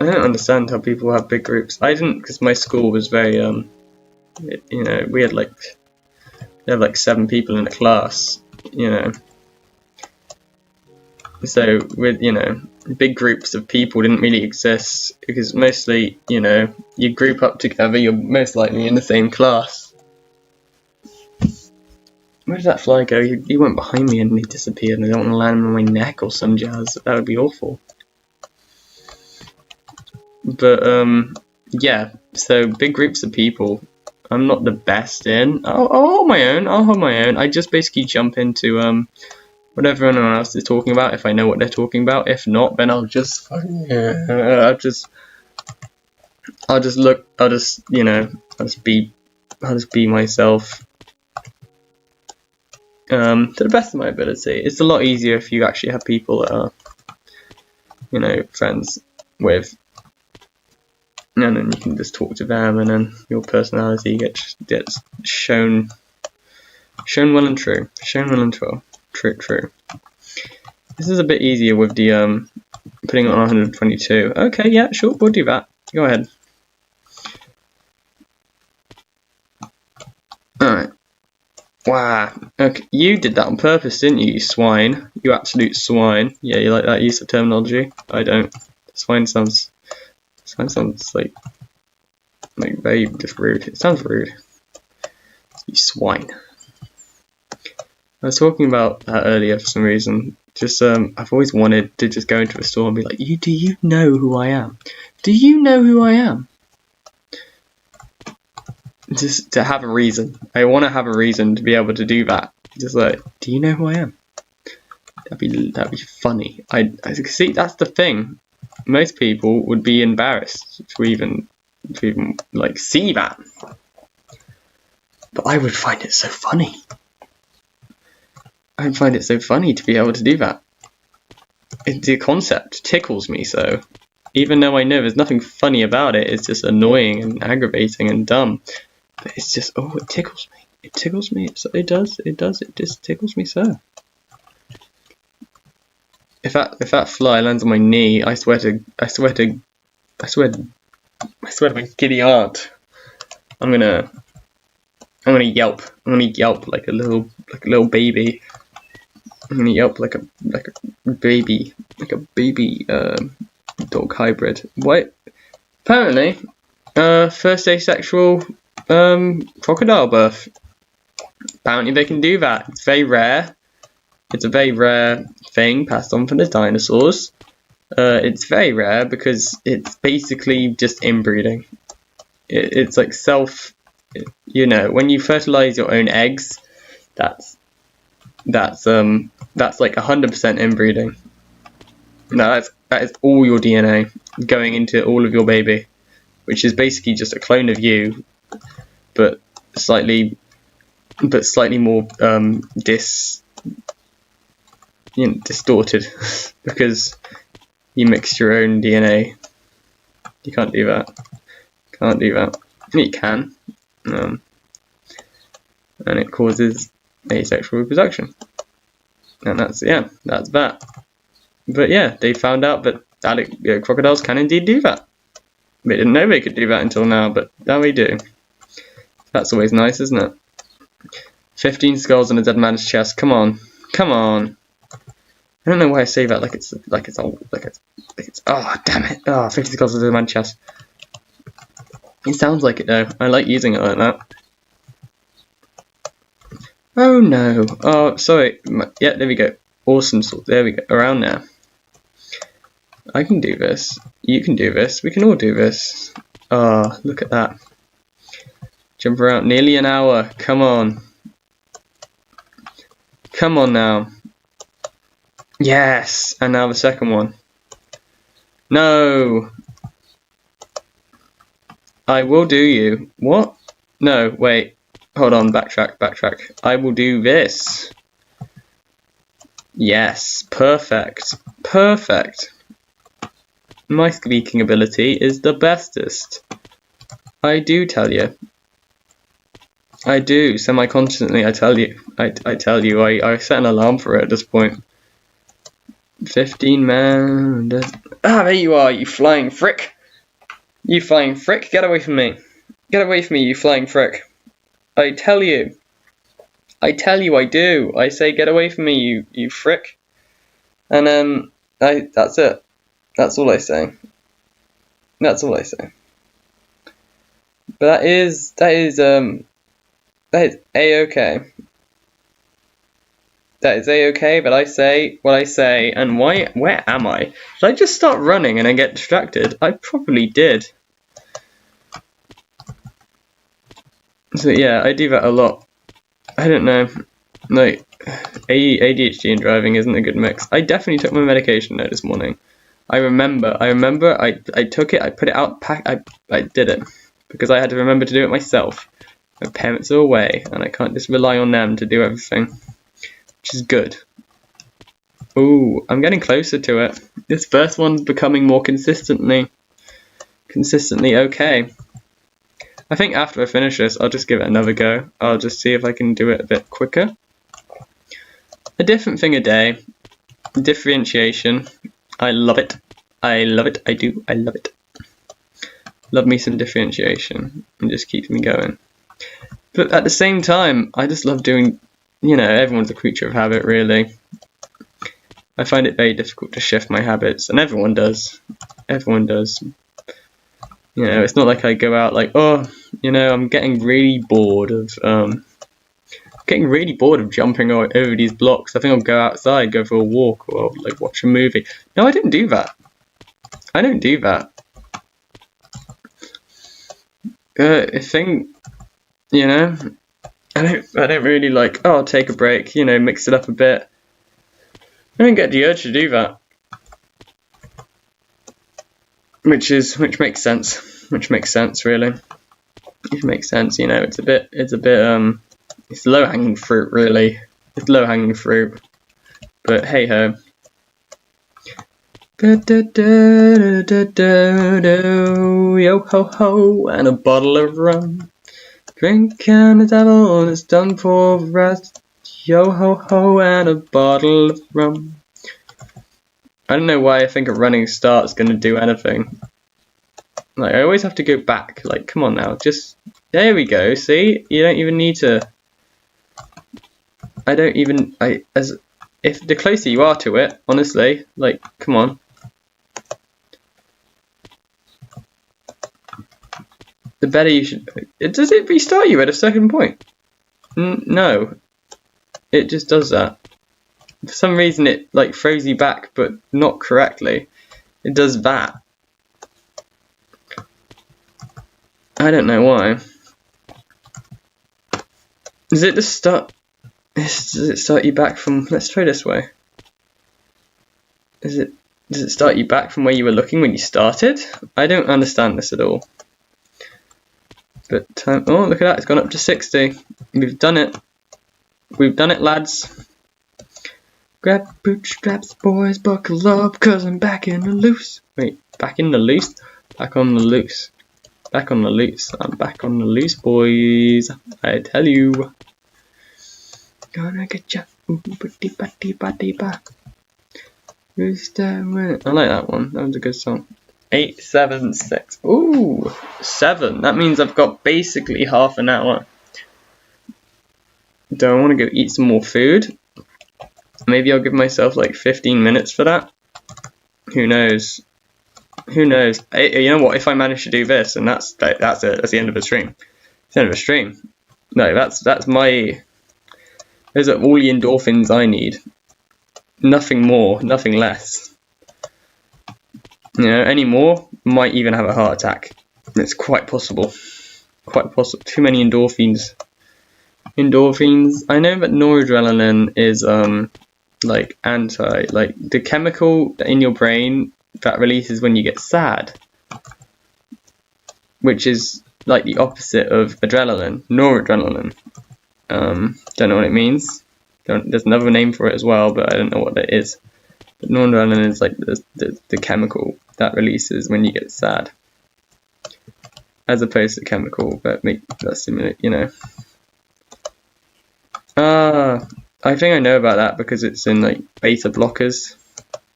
I don't understand how people have big groups. I didn't, because my school was very you know, we had like 7 people in a class, you know. So with, you know, big groups of people didn't really exist because mostly, you know, you group up together, you're most likely in the same class. Where did that fly go? He went behind me and he disappeared, and I don't want to land on my neck or some jazz. That would be awful. But yeah, so big groups of people I'm not the best in. I'll hold my own. I'll hold my own. I just basically jump into whatever anyone else is talking about if I know what they're talking about. If not, then I'll just be myself to the best of my ability. It's a lot easier if you actually have people that are, you know, friends with, and then you can just talk to them, and then your personality gets shown well and true. True. This is a bit easier with the putting it on 122. Okay, yeah, sure, we'll do that. Go ahead. Alright. Wow. Okay, you did that on purpose, didn't you, you swine? You absolute swine. Yeah, you like that use of terminology? I don't. Swine sounds like very just rude. It sounds rude. You swine. I was talking about that earlier for some reason. Just I've always wanted to just go into a store and be like, do you know who I am? Do you know who I am? Just to have a reason. I want to have a reason to be able to do that. Just like, do you know who I am? That'd be funny. I see, that's the thing. Most people would be embarrassed to even like see that. But I would find it so funny. I find it so funny to be able to do that. The concept tickles me so. Even though I know there's nothing funny about it, it's just annoying and aggravating and dumb. But it's just, oh, it tickles me. It tickles me. It does. It just tickles me so. If that fly lands on my knee, I swear to my giddy aunt, I'm gonna yelp. I'm gonna yelp like a little baby. I'm gonna yelp like a baby dog hybrid. What? Apparently, first asexual crocodile birth. Apparently they can do that. It's very rare. It's a very rare thing passed on from the dinosaurs. It's very rare because it's basically just inbreeding. It's like you know, when you fertilize your own eggs, that's like 100% inbreeding. No, that is all your DNA going into all of your baby, which is basically just a clone of you, but slightly more distorted because you mixed your own DNA. You can't do that. You can, and it causes asexual reproduction, and that's that. But yeah, they found out that crocodiles can indeed do that. They didn't know they could do that until now, but now they do. That's always nice, isn't it? 15 skulls on a dead man's chest. Come on. I don't know why I say that like it's oh damn it. Oh, 50 skulls on a dead man's chest. It sounds like it though. I like using it like that. Oh no. Oh, sorry. Yeah, there we go. Awesome. There we go. Around now. I can do this. You can do this. We can all do this. Oh, look at that. Jump around. Nearly an hour. Come on. Come on now. Yes. And now the second one. No. I will do you. What? No, wait. Hold on. Backtrack. I will do this. Yes. Perfect. My squeaking ability is the bestest. I do tell you. I do, semi-consciously, I tell you. I tell you, I set an alarm for it at this point. 15 man. Ah, there you are, you flying frick. You flying frick, get away from me. Get away from me, you flying frick. I tell you. I do. I say get away from me, you frick. And that's it. That's all I say. But that is A-okay. That is A-okay, but I say what I say, and where am I? Did I just start running and then get distracted? I probably did. So yeah, I do that a lot. I don't know. Like, ADHD and driving isn't a good mix. I definitely took my medication though this morning. I remember I took it, I put it out, I did it. Because I had to remember to do it myself. My parents are away, and I can't just rely on them to do everything. Which is good. Ooh, I'm getting closer to it. This first one's becoming more consistently okay. I think after I finish this, I'll just give it another go. I'll just see if I can do it a bit quicker. A different thing a day. Differentiation. I love it. I love it. I do. I love it. Love me some differentiation. It just keeps me going. But at the same time, I just love doing, you know, everyone's a creature of habit, really. I find it very difficult to shift my habits, and everyone does. Everyone does. You know, it's not like I go out like, oh, you know, I'm getting really bored of jumping over these blocks. I think I'll go outside, go for a walk, or like watch a movie. No, I didn't do that. I don't do that. I think, you know, I don't really like, oh, I'll take a break, you know, mix it up a bit. I don't get the urge to do that. Which makes sense. Which makes sense, really. It makes sense, you know, it's low hanging fruit, really. It's low hanging fruit. But hey ho. Yo ho ho, and a bottle of rum. Drink and the devil is done for rest. Yo ho ho, and a bottle of rum. I don't know why I think a running start's gonna do anything. Like, I always have to go back. Like, come on now, just there we go. See, you don't even need to. If the closer you are to it, honestly, like, come on. The better you should. Does it restart you at a certain point? No, it just does that. For some reason, it like throws you back, but not correctly. It does that. I don't know why. Does it just start? Does it start you back from? Let's try this way. Does it start you back from where you were looking when you started? I don't understand this at all. But oh, look at that! It's gone up to 60. We've done it. We've done it, lads. Grab bootstraps, boys, buckle up, 'cause I'm back in the loose. Wait, back in the loose? Back on the loose. Back on the loose. I'm back on the loose, boys. I tell you. Gonna get ya. Ooh, ba-dee-ba-dee-ba-dee-ba. I like that one. That was a good song. 8, 7, 6. Ooh, 7. That means I've got basically half an hour. Do I want to go eat some more food? Maybe I'll give myself like 15 minutes for that. Who knows? Who knows? You know what? If I manage to do this, and that's the end of the stream. It's the end of the stream. No, that's my. Those are all the endorphins I need. Nothing more, nothing less. You know, any more might even have a heart attack. It's quite possible. Quite possible. Too many endorphins. Endorphins. I know that noradrenaline is like the chemical in your brain that releases when you get sad, which is like the opposite of adrenaline, noradrenaline. Don't know what it means. There's another name for it as well, but I don't know what that is. But noradrenaline is like the chemical that releases when you get sad, as opposed to the chemical that stimulate, you know. I think I know about that because it's in like beta blockers.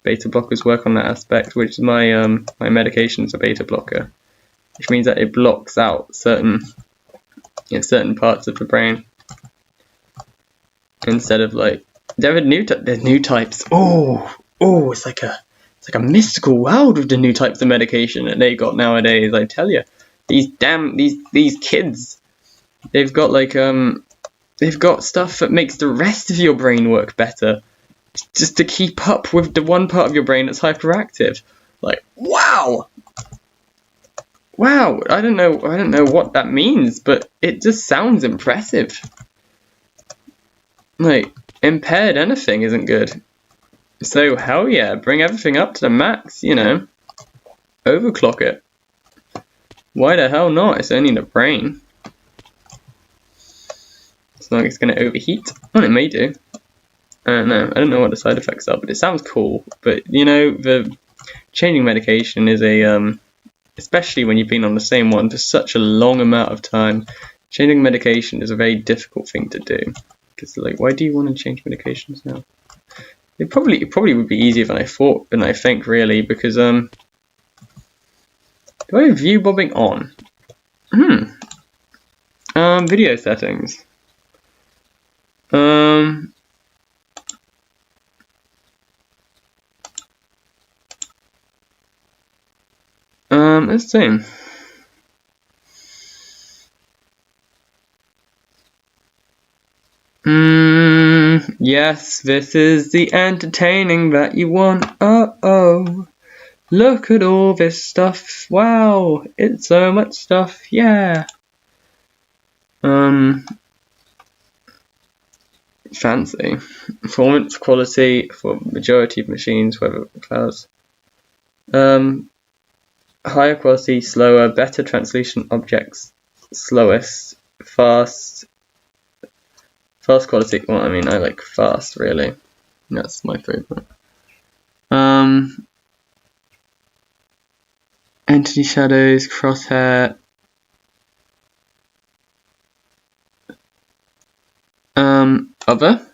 Beta blockers work on that aspect, which my my medication is a beta blocker, which means that it blocks out certain parts of the brain instead of like there's new types. It's like a mystical world with the new types of medication that they got nowadays. I tell you, these kids, they've got like they've got stuff that makes the rest of your brain work better, just to keep up with the one part of your brain that's hyperactive. Like, wow, I don't know what that means, but it just sounds impressive. Like, impaired anything isn't good. So hell yeah, bring everything up to the max, you know. Overclock it. Why the hell not? It's only the brain. It's not like it's going to overheat. Well, it may do. I don't know. I don't know what the side effects are, but it sounds cool. But, you know, the changing medication is a, especially when you've been on the same one for such a long amount of time, changing medication is a very difficult thing to do. Because, like, why do you want to change medications now? It probably would be easier than I think, really, because, do I have view bobbing on? Video settings. Let's see. Yes, this is the entertaining that you want. Oh, look at all this stuff. Wow, it's so much stuff. Yeah. Fancy. Performance quality for majority of machines, whether clouds. Higher quality, slower, better translation objects, slowest, fast quality. Well, I mean, I like fast, really. That's my favorite. Entity shadows, crosshair. Other.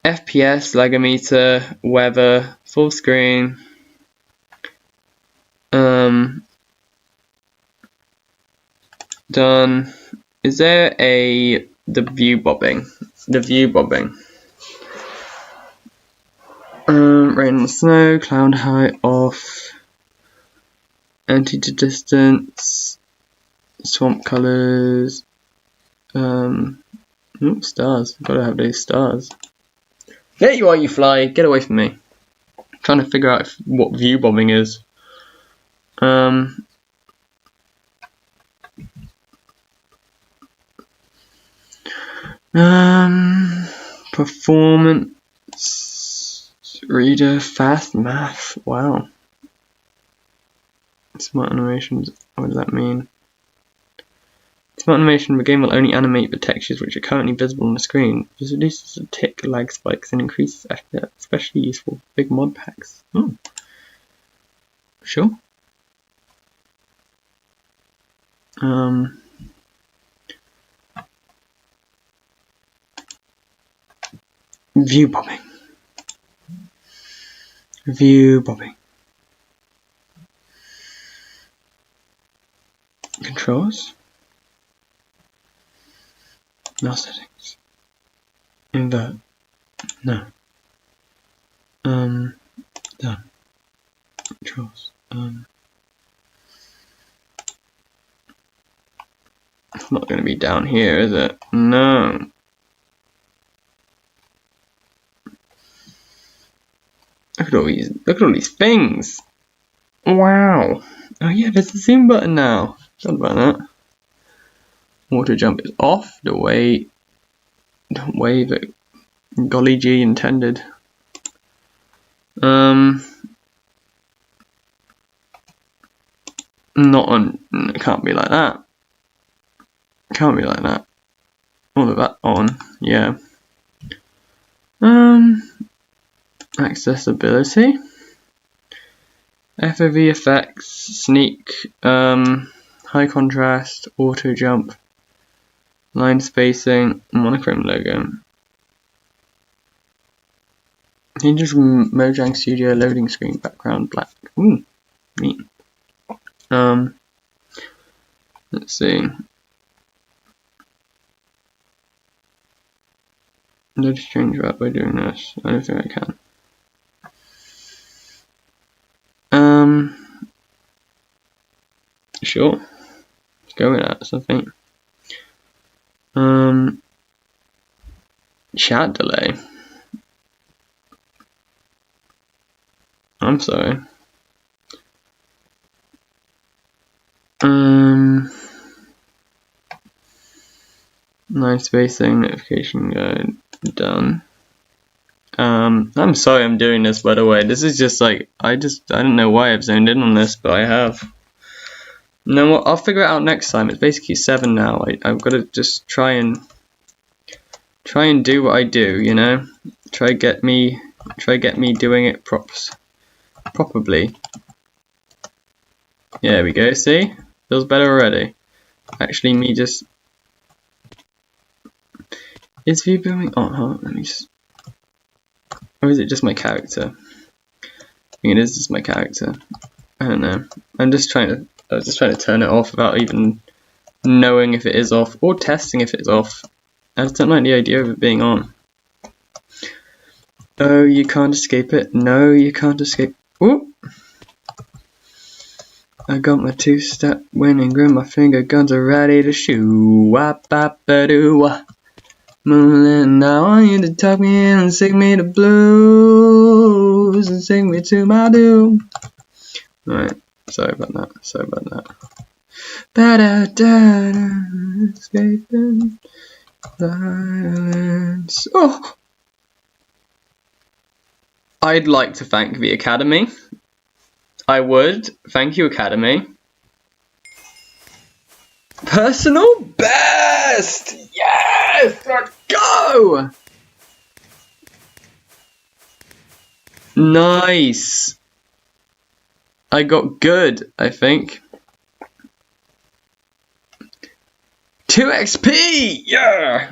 FPS, lagometer, weather, full screen. Done. Is there the view bobbing? The view bobbing. Rain and snow, cloud height off. Anti-distance. Swamp colors. Stars. Gotta have those stars. There you are, you fly. Get away from me. I'm trying to figure out what view bobbing is. Performance reader, fast math. Wow. Smart animations. What does that mean? Smart animation, the game will only animate the textures which are currently visible on the screen. This reduces the tick lag spikes and increases FPS, especially useful for big mod packs. Sure. View bobbing. View bobbing. Controls. No settings. Invert. No. Done. Controls. It's not going to be down here, is it? No. Look at all these things. Wow. Oh yeah, there's the zoom button now. Forgot about that. Water jump is off the way that Golly G intended. Not on. It can't be like that. Can't be like that. All of that on. Yeah. Accessibility. FOV effects. Sneak. High contrast. Auto jump. Line spacing. Monochrome logo. Hinges from Mojang Studio loading screen. Background black. Ooh. Neat. Let's see. Let's change that by doing this. I don't think I can. Sure. Let's go with that, something. Chat delay. I'm sorry. Line spacing, notification guide, done. I'm sorry I'm doing this, by the way. This is just like, I don't know why I've zoned in on this, but I have. No, I'll figure it out next time. It's basically 7 now. I've got to just try and do what I do, you know? Try get me doing it properly. Yeah, there we go, see? Feels better already. Actually, me just... Is view building? Oh, let me just... Or is it just my character? I think it is just my character. I don't know. I was just trying to turn it off without even knowing if it is off or testing if it's off. I just don't like the idea of it being on. Oh, you can't escape it. No, you can't escape. Ooh. I got my 2-step winning grip, my finger guns are ready to shoot. Wap bap ba doo. Moonlit, now I want you to tuck me in and sing me the blues and sing me to my doom. Alright, sorry about that. Ba-da-da-da, escaping violence. Oh! I'd like to thank the Academy. I would. Thank you, Academy. Personal best! Yes! Let's go! Nice. I got good, I think. 2 XP! Yeah!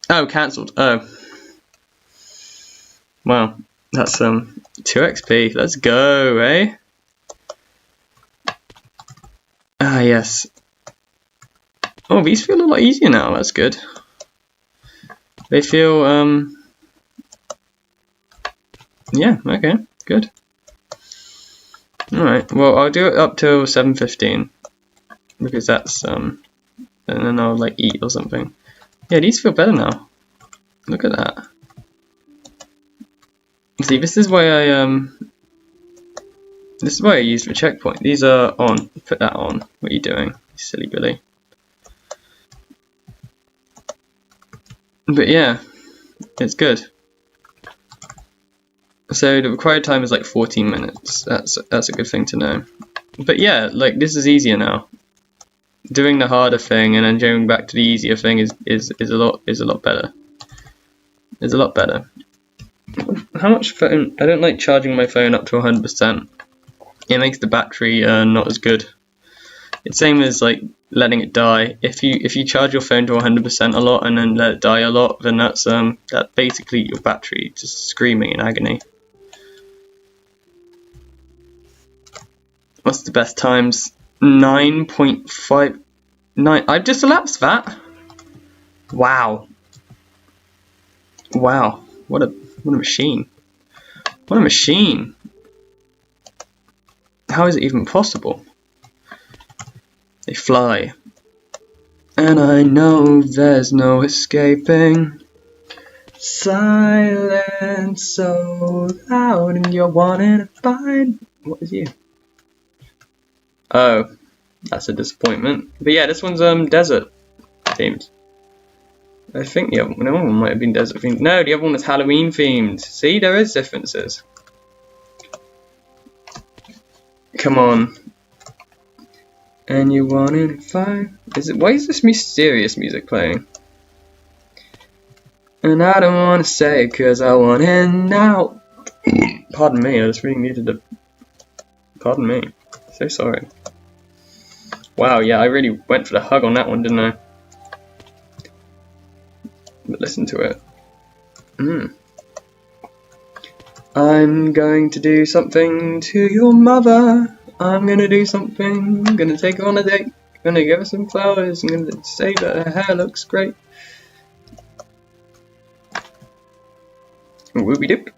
Oh, cancelled. Oh. Wow. That's 2 XP. Let's go, eh? Ah, yes. Oh, these feel a lot easier now. That's good. They feel, yeah, okay, good. Alright, well, I'll do it up till 7:15. Because that's, and then I'll, like, eat or something. Yeah, these feel better now. Look at that. See, this is why I use the checkpoint. These are on. Put that on. What are you doing, you silly Billy? But yeah, it's good. So the required time is like 14 minutes. That's a good thing to know. But yeah, like this is easier now. Doing the harder thing and then going back to the easier thing is a lot better. It's a lot better. How much phone? I don't like charging my phone up to 100%. It makes the battery not as good. It's same as like letting it die. If you charge your phone to 100% a lot and then let it die a lot, then that's basically your battery just screaming in agony. What's the best times? 9.59. I've just elapsed that. Wow. Wow. What a machine. What a machine. How is it even possible? They fly. And I know there's no escaping. Silence so loud and you're wanting to find. What is you? Oh, that's a disappointment. But yeah, this one's desert themed. I think the other one might have been desert themed. No, the other one was Halloween themed. See, there is differences. Come on. And you wanted to find. Why is this mysterious music playing? And I don't want to say it cause I want in now. Pardon me, I just really needed to. Pardon me. So sorry. Wow, yeah, I really went for the hug on that one, didn't I? But listen to it. I'm going to do something to your mother. I'm gonna do something. I'm gonna take her on a date. I'm gonna give her some flowers. I'm gonna say that her hair looks great. Whoopie dip.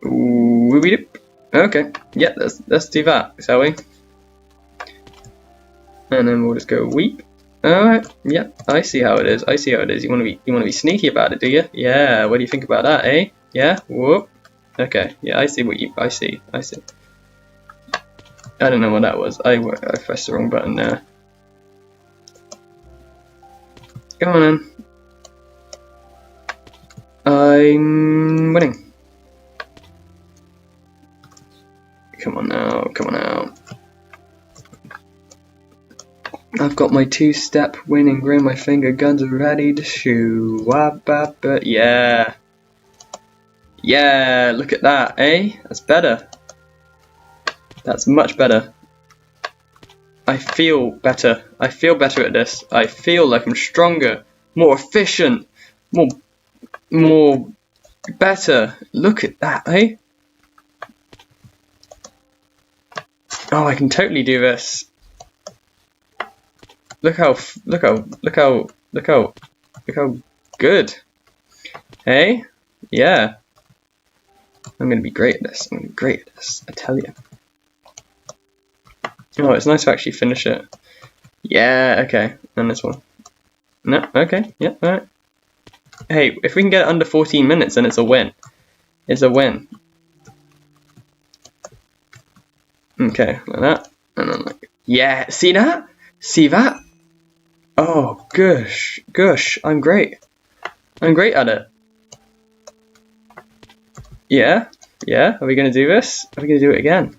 Whoopie dip. Okay. Yeah, let's do that, shall we? And then we'll just go weep. Alright, yeah, I see how it is. I see how it is. You wanna be sneaky about it, do you? Yeah, what do you think about that, eh? Yeah? Whoop. Okay, yeah, I see I see. I don't know what that was. I pressed the wrong button there. Come on in. I'm winning. Come on now, come on now. I've got my two-step winning grin, my finger guns are ready to shoot. Yeah. Yeah, look at that, eh? That's better. That's much better. I feel better. I feel better at this. I feel like I'm stronger, more efficient, more better. Look at that, eh? Oh, I can totally do this. Look how good. Hey? Yeah. I'm gonna be great at this. I'm gonna be great at this, I tell you. Oh, it's nice to actually finish it. Yeah, okay. And this one. No, okay, yeah, alright. Hey, if we can get it under 14 minutes, then it's a win. It's a win. Okay, like that. And then like, yeah, see that? See that? Oh, gosh, I'm great. I'm great at it. Yeah, are we gonna do this? Are we gonna do it again?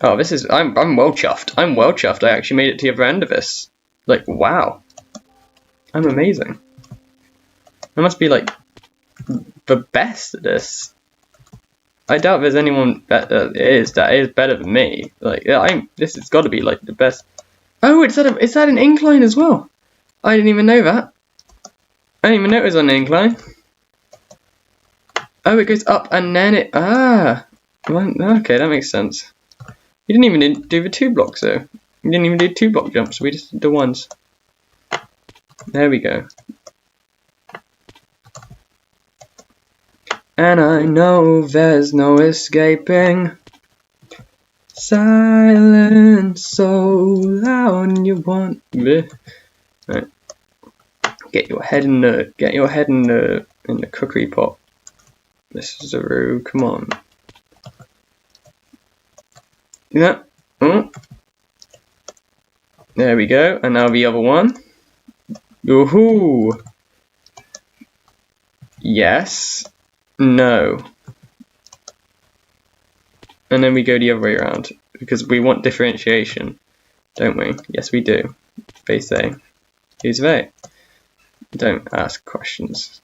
Oh, this is, I'm well chuffed. I'm well chuffed. I actually made it to the other end of this. Like, wow. I'm amazing. I must be like the best at this. I doubt there's anyone that is better than me. Like, this has got to be like the best. Oh, it's at an incline as well. I didn't even know that. I didn't even know it was on an incline. Oh, it goes up and then it okay, that makes sense. You didn't even do the 2 blocks though. You didn't even do 2 block jumps. We just did the ones. There we go. And I know there's no escaping. Silence so loud you want me. Right. Get your head in the cookery pot. This is a roo, come on. Yeah. Oh. There we go. And now the other one. Woohoo! Yes. No. And then we go the other way around. Because we want differentiation. Don't we? Yes, we do. They say. Who's they? Don't ask questions.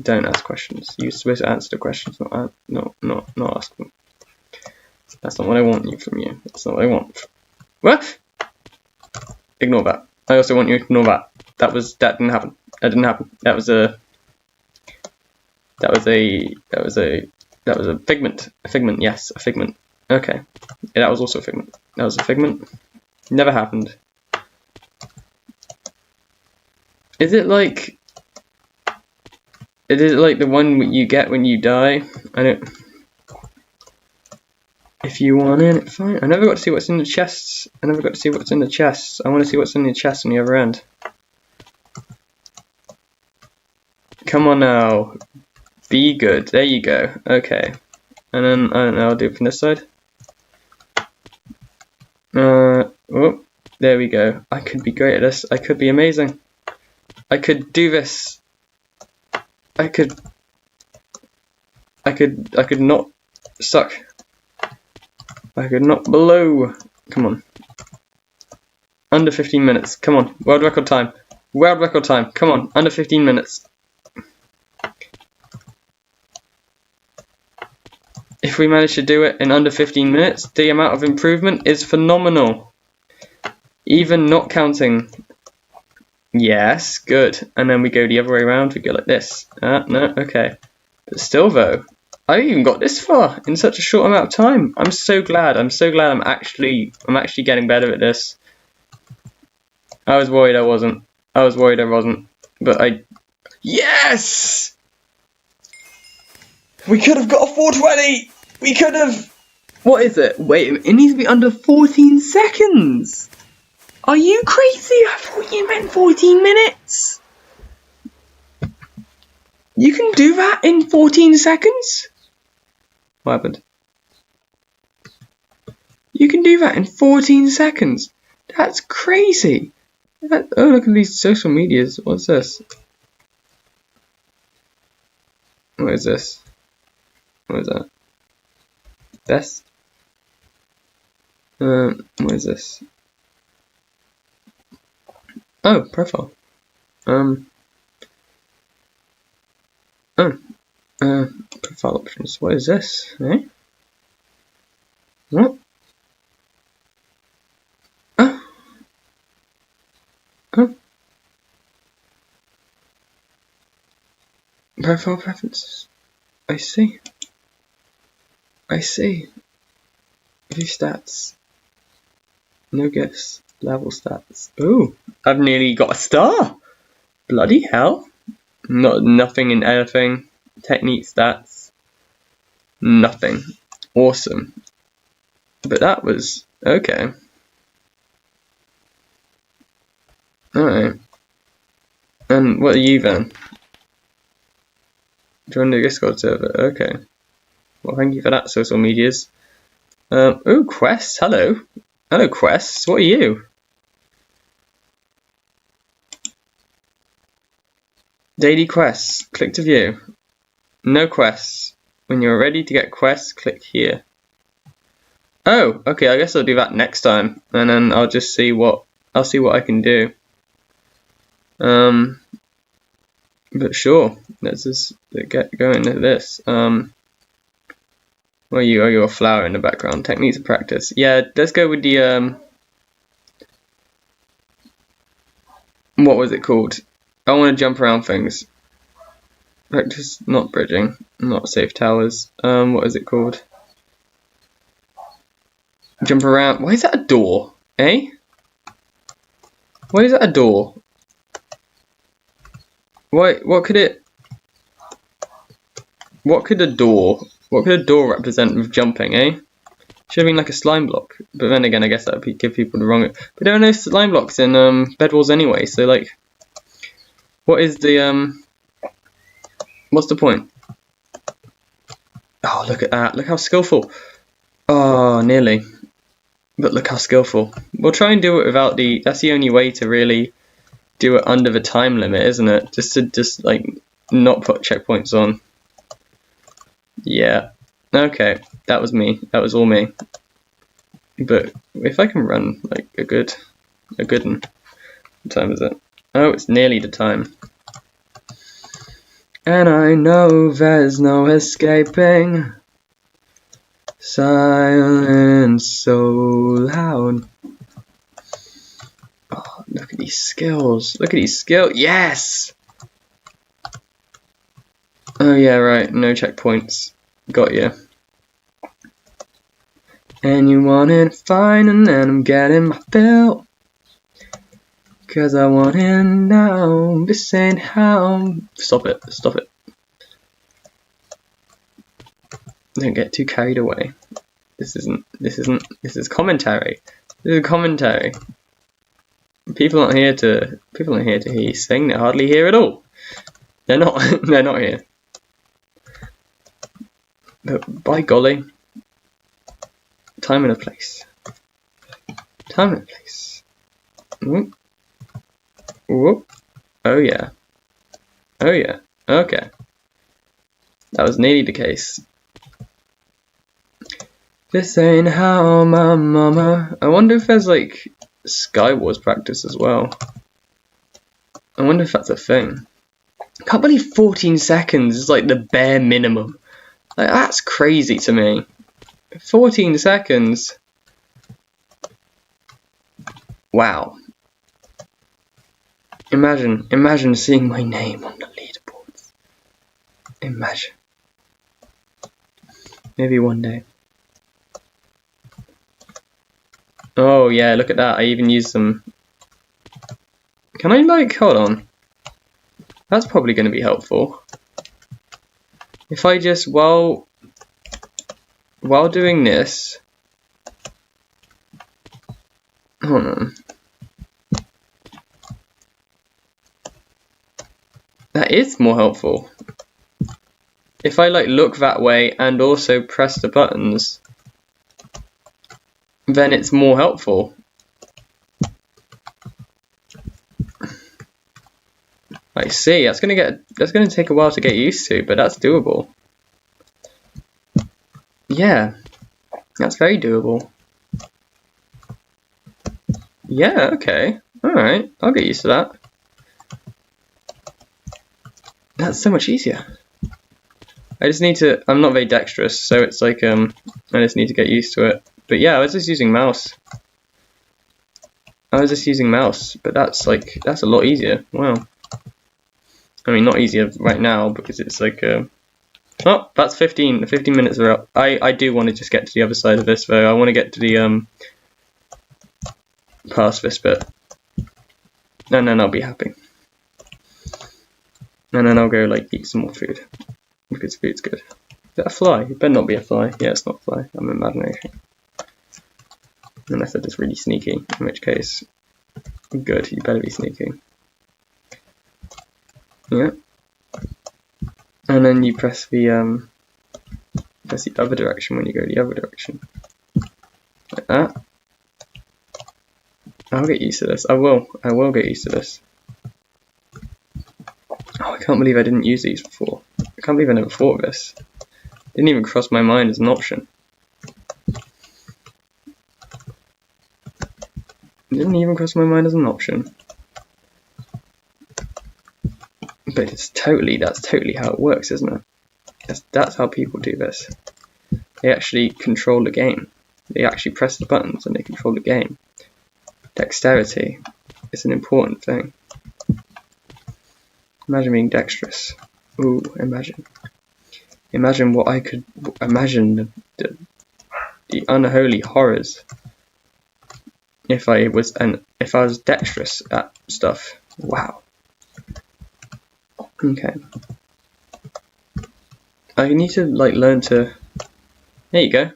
Don't ask questions. You're supposed to answer the questions, not ask them. That's not what I want from you. That's not what I want. What? Ignore that. I also want you to ignore that. That didn't happen. That didn't happen. That was a figment. A figment, yes, a figment. Okay. Yeah, that was also a figment. That was a figment. Never happened. Is it like the one you get when you die? I If you want it, fine. I never got to see what's in the chests. I never got to see what's in the chests. I want to see what's in the chest on the other end. Come on now. Be good. There you go. Okay. And then, I don't know, I'll do it from this side. Oh, there we go. I could be great at this. I could be amazing. I could do this. I could not suck. I could not blow. Come on. Under 15 minutes. Come on. World record time. World record time. Come on. Under 15 minutes. If we manage to do it in under 15 minutes, the amount of improvement is phenomenal. Even not counting. Yes, good. And then we go the other way around. We go like this. No, okay. But still though, I even got this far in such a short amount of time. I'm so glad. I'm so glad I'm actually getting better at this. I was worried I wasn't. But yes! We could have got a 420! We could have! What is it? Wait, it needs to be under 14 seconds! Are you crazy? I thought you meant 14 minutes! You can do that in 14 seconds? What happened? You can do that in 14 seconds? That's crazy! Oh, look at these social medias. What's this? What is this? What is that? Best? What is this? Oh, profile. Profile options. What is this? Eh? What? Oh. Oh. Profile preferences. I see. View stats. No gifts. Level stats. Ooh, I've nearly got a star. Bloody hell. Nothing in anything. Technique stats. Nothing. Awesome. But that was okay. Alright. And what are you then? Join the Discord server. Okay. Well, thank you for that, social medias. Oh, quests. Hello. Hello, quests. What are you? Daily quests. Click to view. No quests. When you're ready to get quests, click here. Oh, okay. I guess I'll do that next time, and then I'll just see what I can do. But sure, let's just get going into this. Where are you? Oh, you're a flower in the background. Techniques of practice. Yeah, let's go with the what was it called? I want to jump around things. Practice, not bridging, not safe towers. What is it called? Jump around. Why is that a door? Eh? Why is that a door? What could a door represent with jumping, eh? Should have been like a slime block. But then again, I guess that would give people the wrong. But there are no slime blocks in Bed Wars anyway, so like, what is the what's the point? Oh, look at that! Look how skillful. Oh, nearly. But look how skillful. We'll try and do it without the. That's the only way to really do it under the time limit, isn't it? Just like not put checkpoints on. Yeah. Okay. That was me. That was all me. But if I can run like a good one. What time is it? Oh, it's nearly the time. And I know there's no escaping. Silence so loud. Oh, look at these skills. Look at these skills. Yes! Oh yeah, right. No checkpoints. Got you. And you want it fine, and then I'm getting my fill. Cause I want it now. This ain't how. Stop it. Stop it. Don't get too carried away. This is commentary. This is commentary. People aren't here to hear you sing. They're hardly here at all. They're not. They're not here. But by golly, time and a place. Time and a place. Whoop. Whoop. Oh yeah. Oh yeah. Okay. That was nearly the case. This ain't how my mama. I wonder if there's like Skywars practice as well. I wonder if that's a thing. I can't believe 14 seconds is like the bare minimum. Like, that's crazy to me. 14 seconds. Wow. Imagine seeing my name on the leaderboards. Imagine. Maybe one day. Oh yeah, look at that. I even used some. Can I like, hold on. That's probably going to be helpful. If I just, while doing this, hold on. That is more helpful. If I like look that way and also press the buttons, then it's more helpful. I see. That's gonna take a while to get used to, but that's doable. Yeah, that's very doable. Yeah, okay. Alright, I'll get used to that. That's so much easier. I just need to, I'm not very dexterous, so it's like, I just need to get used to it. But yeah, I was just using mouse. But that's like, that's a lot easier. Wow. I mean, not easier right now, because it's like, oh, that's 15 minutes are up. I do want to just get to the other side of this, though. I want to get to the, past this bit. And then I'll be happy. And then I'll go, like, eat some more food. Because food's good. Is that a fly? It better not be a fly. Yeah, it's not a fly. I'm imagination. Unless they're just really sneaky, in which case, good, you better be sneaky. Yeah. And then you press the other direction when you go the other direction. Like that. I'll get used to this. I will get used to this. Oh, I can't believe I didn't use these before. I can't believe I never thought of this. Didn't even cross my mind as an option. Didn't even cross my mind as an option. But that's totally how it works, isn't it? That's how people do this. They actually control the game. They actually press the buttons and they control the game. Dexterity is an important thing. Imagine being dexterous. Ooh, imagine. Imagine what I could imagine the unholy horrors if I was dexterous at stuff. Wow. Okay. I need to like learn to. There you go.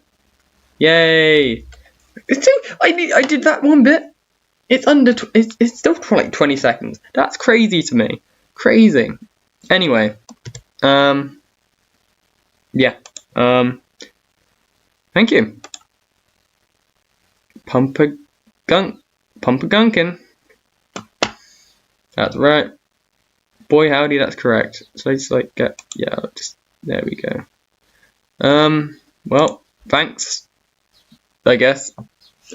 Yay! I did that one bit. It's under. It's still like 20 seconds. That's crazy to me. Crazy. Anyway. Yeah. Thank you. Pumpagunkin. That's right. Boy howdy, that's correct. So I just like get, yeah, just, there we go. Well, thanks, I guess.